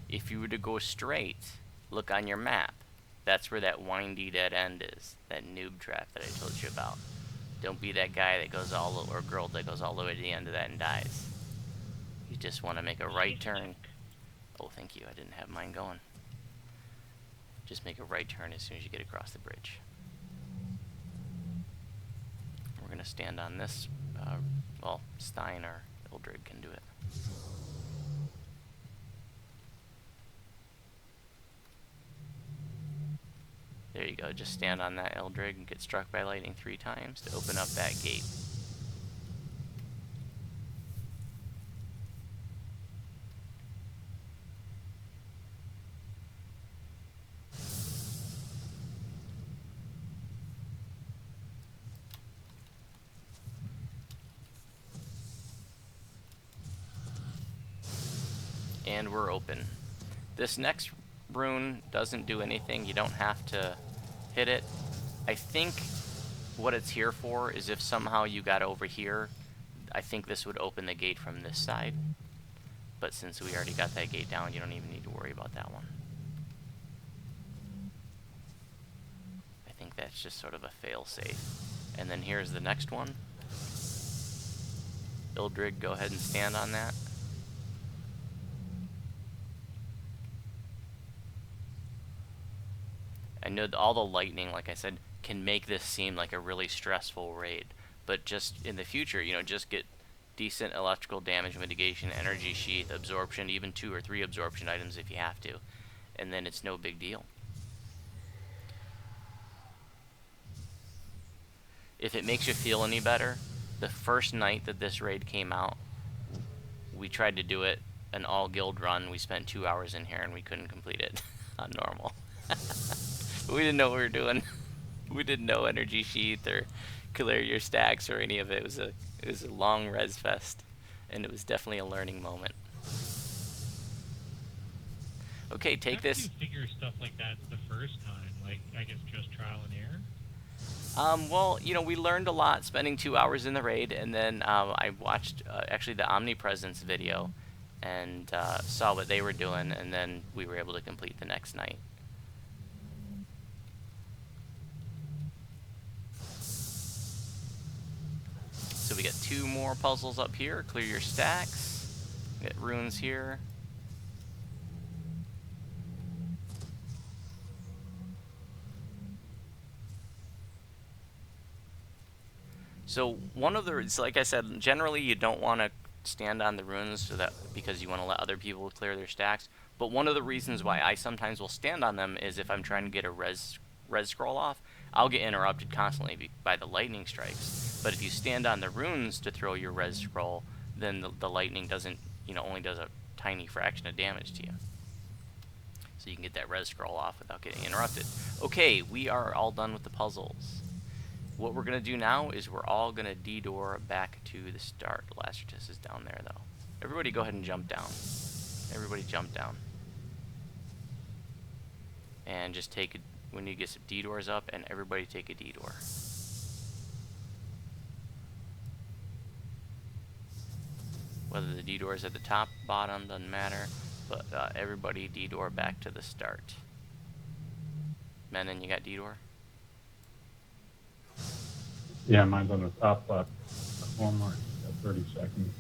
If you were to go straight, look on your map. That's where that windy dead end is. That noob trap that I told you about. Don't be that guy that goes or girl that goes all the way to the end of that and dies. You just want to make a right turn. Oh, thank you. I didn't have mine going. Just make a right turn as soon as you get across the bridge. We're going to stand on this. Well, Stein or Ildrig can do it. There you go. Just stand on that Eldrig and get struck by lightning 3 times to open up that gate. And we're open. This next rune doesn't do anything. You don't have to hit it. I think what it's here for is if somehow you got over here, I think this would open the gate from this side. But since we already got that gate down, you don't even need to worry about that one. I think that's just sort of a fail-safe. And then here's the next one. Ildrig, go ahead and stand on that. I know all the lightning, like I said, can make this seem like a really stressful raid. But just in the future, you know, just get decent electrical damage mitigation, energy sheath, absorption, even 2 or 3 absorption items if you have to. And then it's no big deal. If it makes you feel any better, the first night that this raid came out, we tried to do it an all guild run. We spent 2 hours in here and we couldn't complete it on normal. We didn't know what we were doing. We didn't know energy sheath or clear your stacks or any of it. It was a long res fest, and it was definitely a learning moment. Okay, take How did this. you figure stuff like that the first time? Like, I guess just trial and error? Well, you know, we learned a lot spending 2 hours in the raid, and then I watched actually the Omnipresence video and saw what they were doing, and then we were able to complete the next night. So we got 2 more puzzles up here. Clear your stacks. Get runes here. So one of the, like I said, generally you don't want to stand on the runes so that because you want to let other people clear their stacks. But one of the reasons why I sometimes will stand on them is if I'm trying to get a res scroll off, I'll get interrupted constantly by the lightning strikes. But if you stand on the runes to throw your res scroll, then the lightning doesn't, you know, only does a tiny fraction of damage to you. So you can get that res scroll off without getting interrupted. Okay, we are all done with the puzzles. What we're going to do now is we're all going to de-door back to the start. Lacertus is down there, though. Everybody go ahead and jump down. Everybody jump down. And just take a, when you get some de-doors up, and everybody take a de-door. Whether the de-door is at the top, bottom, doesn't matter. But everybody de-door back to the start. Menon, you got de-door? Yeah, mine's on the top left. One more. Got 30 seconds.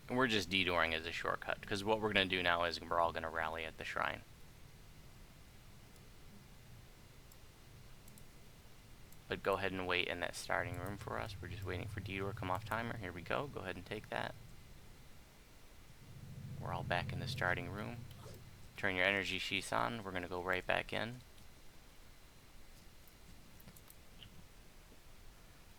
And we're just de-dooring as a shortcut, because what we're going to do now is we're all going to rally at the shrine. But go ahead and wait in that starting room for us. We're just waiting for de-door come off timer. Here we go. Go ahead and take that. We're all back in the starting room. Turn your energy sheaths on. We're going to go right back in.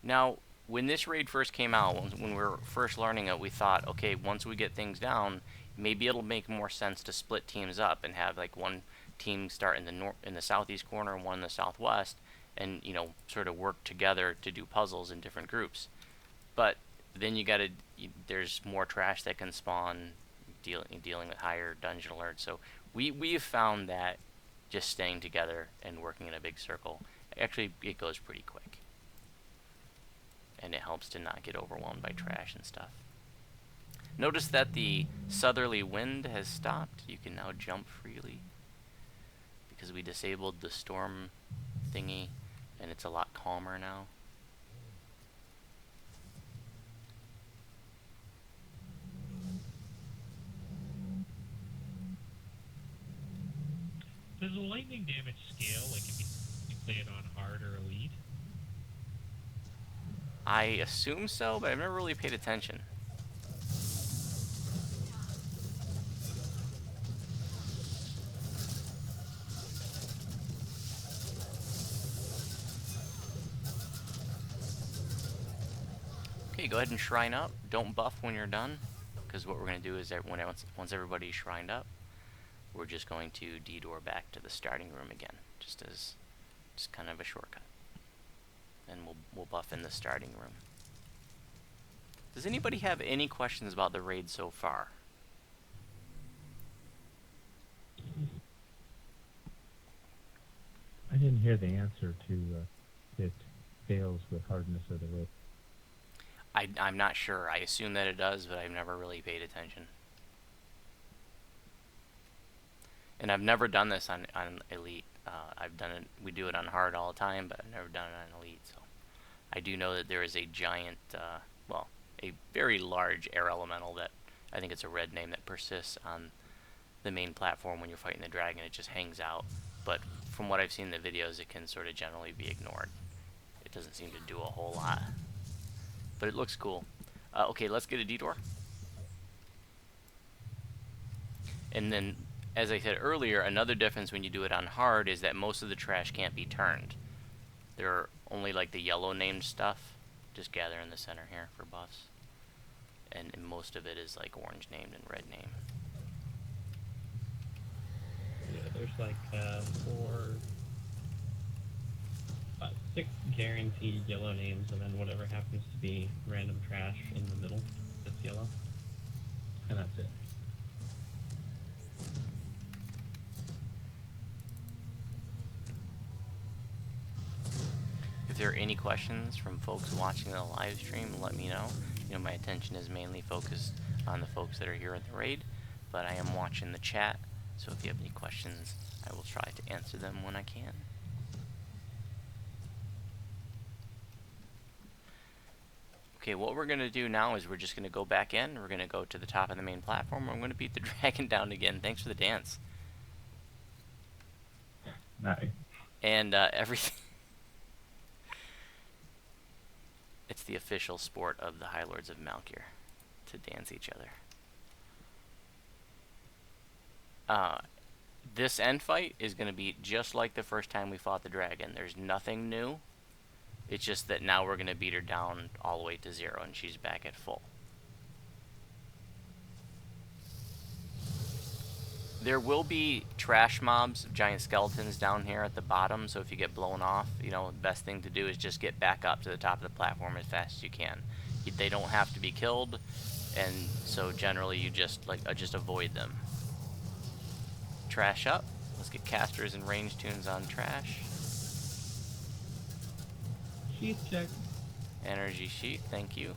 Now, when this raid first came out, when we were first learning it, we thought, okay, once we get things down, maybe it'll make more sense to split teams up and have like one team start in the southeast corner and one in the southwest, and you know, sort of work together to do puzzles in different groups. But then there's more trash that can spawn dealing with higher dungeon alerts. So we've found that just staying together and working in a big circle, actually it goes pretty quick. And it helps to not get overwhelmed by trash and stuff. Notice that the southerly wind has stopped. You can now jump freely because we disabled the storm thingy, and it's a lot calmer now. Does the lightning damage scale, like if you play it on hard or elite? I assume so, but I've never really paid attention. Okay, go ahead and shrine up. Don't buff when you're done, because what we're going to do is that once everybody's shrined up, we're just going to detour back to the starting room again, just kind of a shortcut. And we'll buff in the starting room. Does anybody have any questions about the raid so far? I didn't hear the answer to it fails with hardness of the rope. I'm not sure. I assume that it does, but I've never really paid attention. And I've never done this on Elite. I've done it. We do it on hard all the time, but I've never done it on Elite. So I do know that there is a giant, well, a very large air elemental that I think it's a red name that persists on the main platform when you're fighting the dragon. It just hangs out. But from what I've seen in the videos, it can sort of generally be ignored. It doesn't seem to do a whole lot. But it looks cool. Okay, let's get a detour. And then, as I said earlier, another difference when you do it on hard is that most of the trash can't be turned. There are only like the yellow named stuff. Just gather in the center here for buffs. And most of it is like orange named and red named. Yeah, there's like 6 guaranteed yellow names, and then whatever happens to be random trash in the middle that's yellow. And that's it. If there are any questions from folks watching the live stream, let me know. You know, my attention is mainly focused on the folks that are here in the raid, but I am watching the chat, so if you have any questions, I will try to answer them when I can. Okay, what we're going to do now is we're just going to go back in, we're going to go to the top of the main platform, I'm going to beat the dragon down again. Thanks for the dance. Nice. And everything... It's the official sport of the High Lords of Malkir to dance each other. This end fight is going to be just like the first time we fought the dragon. There's nothing new. It's just that now we're going to beat her down all the way to 0 and she's back at full. There will be trash mobs, giant skeletons down here at the bottom, so if you get blown off, you know, the best thing to do is just get back up to the top of the platform as fast as you can. They don't have to be killed, and so generally you just avoid them. Trash up. Let's get casters and range tunes on trash. Sheath check. Energy sheet, thank you.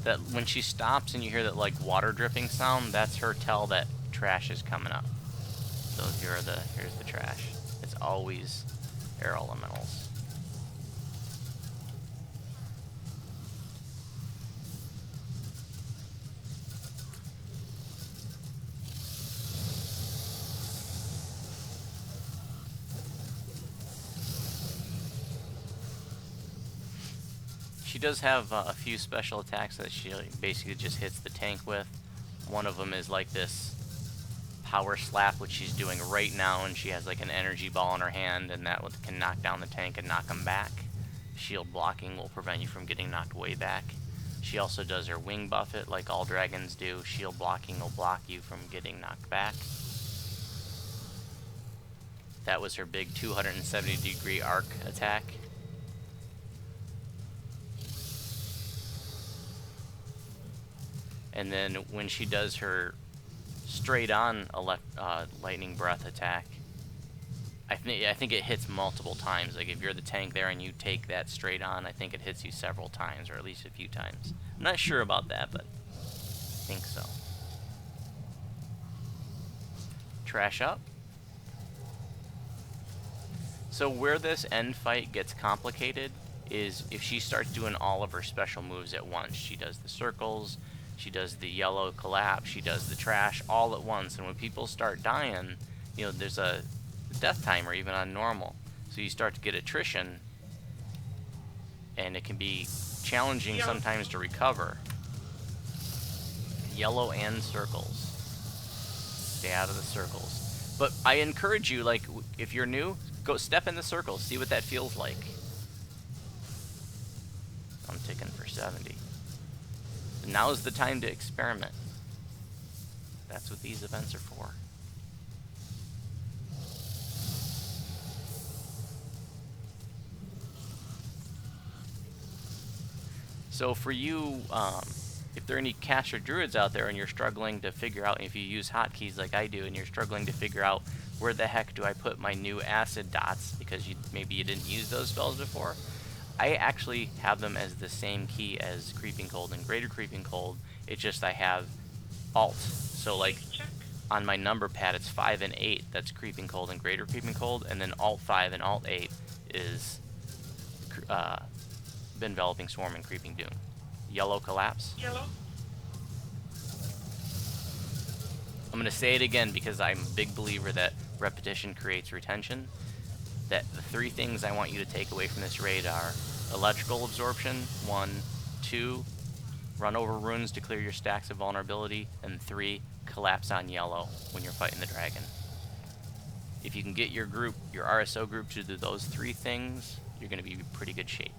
That when she stops and you hear that like water dripping sound, that's her tell that trash is coming up. So here's the trash. It's always air elementals. She does have a few special attacks that she basically just hits the tank with. One of them is like this power slap, which she's doing right now, and she has like an energy ball in her hand, and that can knock down the tank and knock him back. Shield blocking will prevent you from getting knocked way back. She also does her wing buffet like all dragons do. Shield blocking will block you from getting knocked back. That was her big 270-degree arc attack. And then when she does her straight-on lightning breath attack, I think it hits multiple times. Like if you're the tank there and you take that straight on, I think it hits you several times, or at least a few times. I'm not sure about that, but I think so. Trash up. So where this end fight gets complicated is if she starts doing all of her special moves at once. She does the circles, she does the yellow collapse, she does the trash all at once. And when people start dying, you know, there's a death timer even on normal. So you start to get attrition, and it can be challenging Yellow. sometimes to recover. Yellow and circles. Stay out of the circles. But I encourage you, like, if you're new, go step in the circles, see what that feels like. I'm ticking for 70. Now's the time to experiment. That's what these events are for. So for you, if there are any caster druids out there and you're struggling to figure out, if you use hotkeys like I do and you're struggling to figure out where the heck do I put my new acid dots because maybe you didn't use those spells before, I actually have them as the same key as Creeping Cold and Greater Creeping Cold. It's just I have Alt. So like Check. on my number pad it's 5 and 8, that's Creeping Cold and Greater Creeping Cold, and then Alt 5 and Alt 8 is Enveloping Swarm and Creeping Doom. Yellow Collapse. Yellow. I'm going to say it again because I'm a big believer that repetition creates retention. That the 3 things I want you to take away from this raid are Electrical Absorption, 1, 2, run over runes to clear your stacks of vulnerability, and 3, collapse on yellow when you're fighting the dragon. If you can get your group, your RSO group, to do those 3 things, you're going to be in pretty good shape.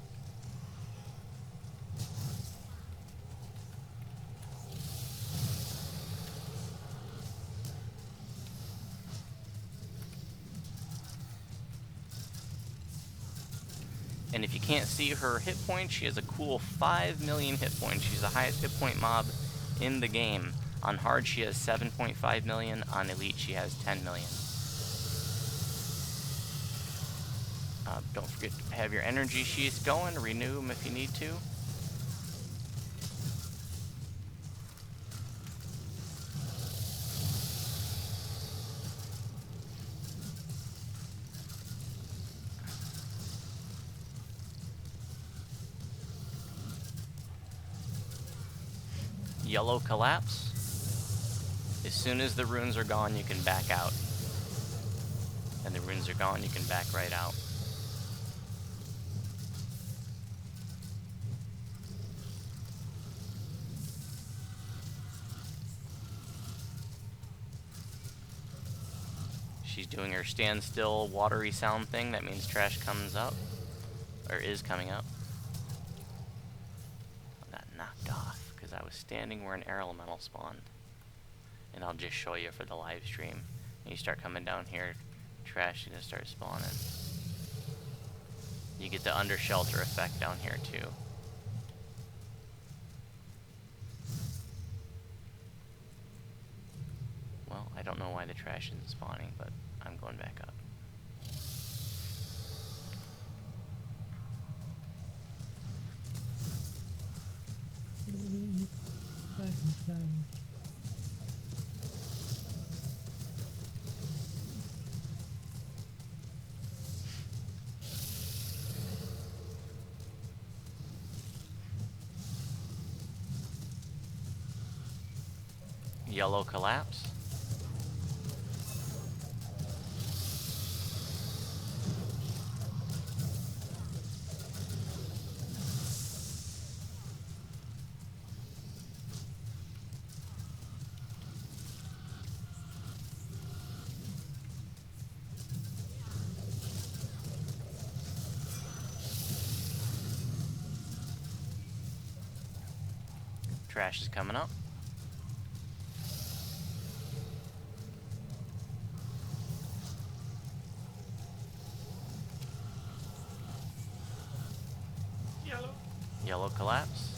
And if you can't see her hit points, she has a cool 5 million hit points. She's the highest hit point mob in the game. On hard, she has 7.5 million. On elite, she has 10 million. Don't forget to have your energy sheaths going. Renew them if you need to. Yellow Collapse. As soon as the runes are gone, you can back out. And the runes are gone, you can back right out. She's doing her standstill watery sound thing. That means trash comes up. Or is coming up. I got knocked off because I was standing where an air elemental spawned. And I'll just show you for the live stream. And you start coming down here, trash is gonna start spawning. You get the under shelter effect down here too. Well, I don't know why the trash isn't spawning, but I'm going back up. Yellow Collapse. Trash is coming up. Yellow. Yellow Collapse.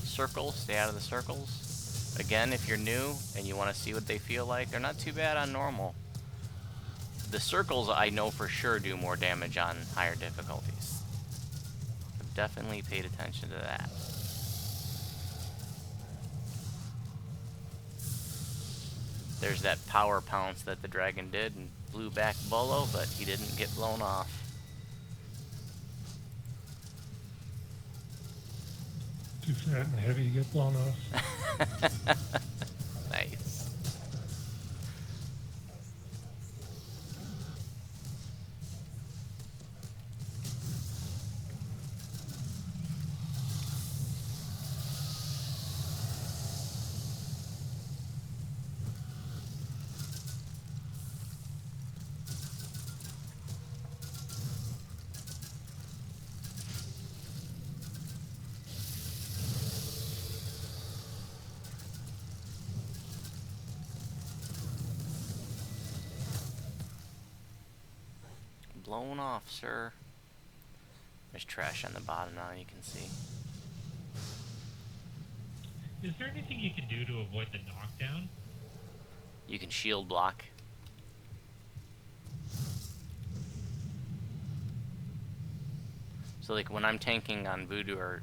Circles, stay out of the circles. Again, if you're new and you want to see what they feel like, they're not too bad on normal. The circles I know for sure do more damage on higher difficulties. I've definitely paid attention to that. There's that power pounce that the dragon did and blew back Bolo, but he didn't get blown off. Too fat and heavy to get blown off. Nice. Blown off, sir. There's trash on the bottom now, you can see. Is there anything you can do to avoid the knockdown? You can shield block. So like when I'm tanking on Voodoo or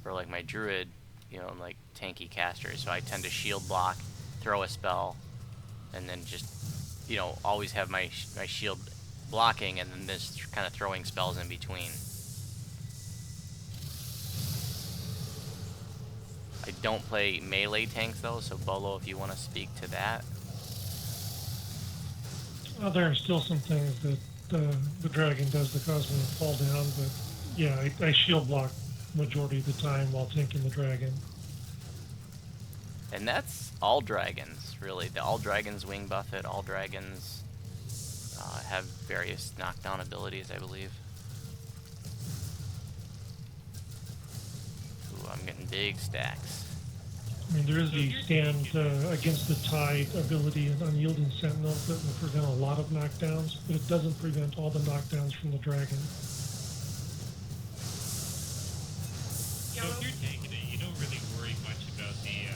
like my Druid, you know, I'm like tanky caster, so I tend to shield block, throw a spell, and then just, you know, always have my shield blocking and then this kind of throwing spells in between. I don't play melee tanks though, so Bolo, if you want to speak to that. Well, there are still some things that the dragon does that cause me to fall down, but yeah, I shield block majority of the time while tanking the dragon. And that's all dragons, really. All dragons wing buff it, all dragons have various knockdown abilities, I believe. Ooh, I'm getting big stacks. I mean, there is the stand against the tide ability in Unyielding Sentinel that will prevent a lot of knockdowns, but it doesn't prevent all the knockdowns from the dragon. So if you're tanking it, you don't really worry much about the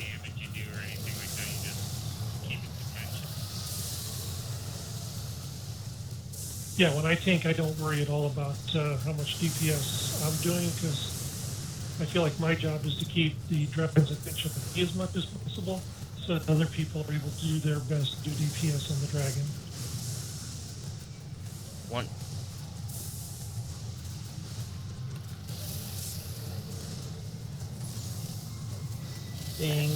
damage you do or anything like that. You just keep its attention. Yeah, when I tank, I don't worry at all about how much DPS I'm doing, because I feel like my job is to keep the dragon's attention on me as much as possible, so that other people are able to do their best to do DPS on the dragon. One. Ding.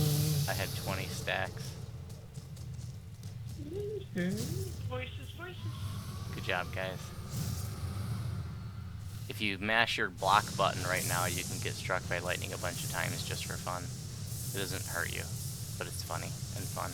I had 20 stacks. Voices, voices. Good job, guys. If you mash your block button right now, you can get struck by lightning a bunch of times just for fun. It doesn't hurt you, but it's funny and fun.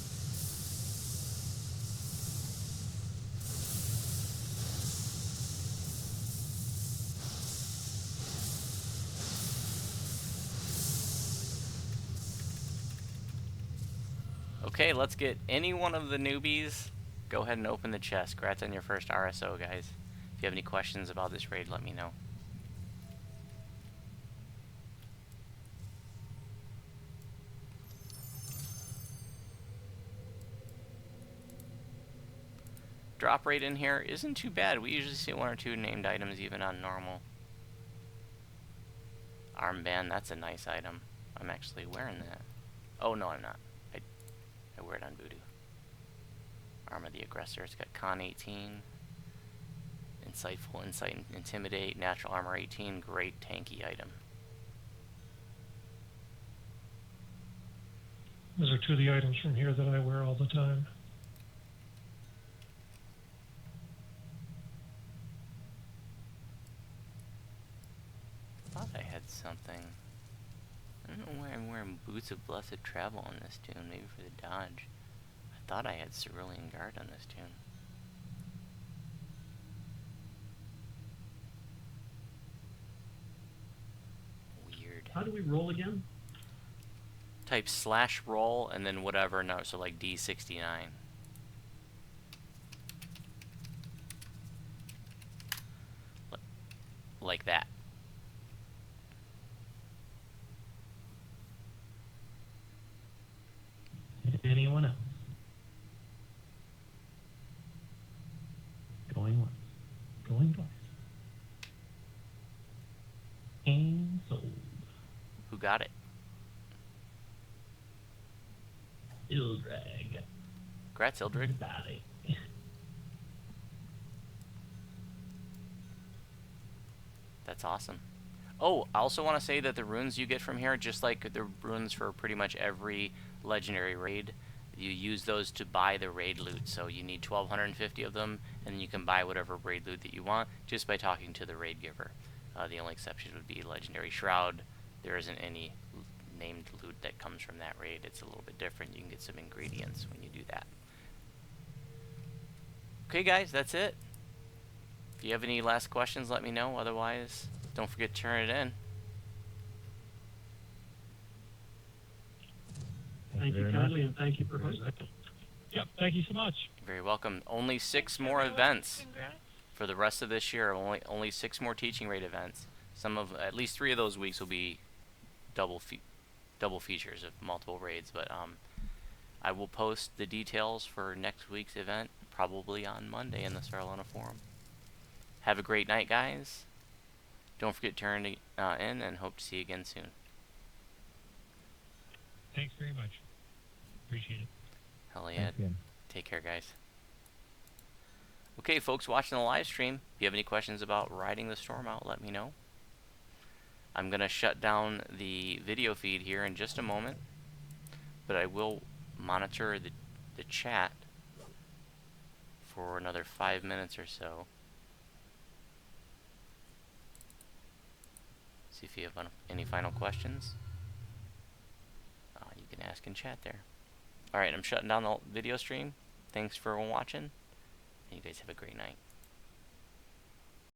Okay, let's get any one of the newbies. Go ahead and open the chest. Congrats on your first RSO, guys. If you have any questions about this raid, let me know. Drop rate in here isn't too bad. We usually see 1 or 2 named items even on normal. Armband, that's a nice item. I'm actually wearing that. Oh no, I'm not. I wear it on Voodoo. Armor the Aggressor, it's got Con 18. Insightful, Insight, Intimidate, Natural Armor 18, great tanky item. Those are two of the items from here that I wear all the time. I thought I had something. I don't know why I'm wearing Boots of Blessed Travel on this tune, maybe for the dodge. I thought I had Cerulean Guard on this tune. Weird. How do we roll again? Type /roll and then whatever, no, so like D69. Like that. Anyone else? Going once. Going twice. And sold. Who got it? Ildrag. Congrats, Ildrid. Bally. That's awesome. Oh, I also want to say that the runes you get from here, just like the runes for pretty much every legendary raid, you use those to buy the raid loot. So you need 1,250 of them, and then you can buy whatever raid loot that you want just by talking to the raid giver. The only exception would be Legendary Shroud. There isn't any named loot that comes from that raid. It's a little bit different. You can get some ingredients when you do that. Okay, guys, that's it. If you have any last questions, let me know. Otherwise, don't forget to turn it in. Thank you very kindly, much. and thank you for hosting. Yep, thank you so much. You're very welcome. Only 6 more events for the rest of this year. Only 6 more teaching rate events. At least 3 of those weeks will be double features of multiple raids. But I will post the details for next week's event probably on Monday in the Sarlona forum. Have a great night, guys. Don't forget to turn in, and hope to see you again soon. Thanks very much. Appreciate it. Hell yeah. Thanks again. Take care, guys. Okay, folks watching the live stream, if you have any questions about riding the storm out, let me know. I'm going to shut down the video feed here in just a moment, but I will monitor the chat for another 5 minutes or so. See if you have any final questions. You can ask in chat there. Alright, I'm shutting down the video stream. Thanks for watching, and you guys have a great night.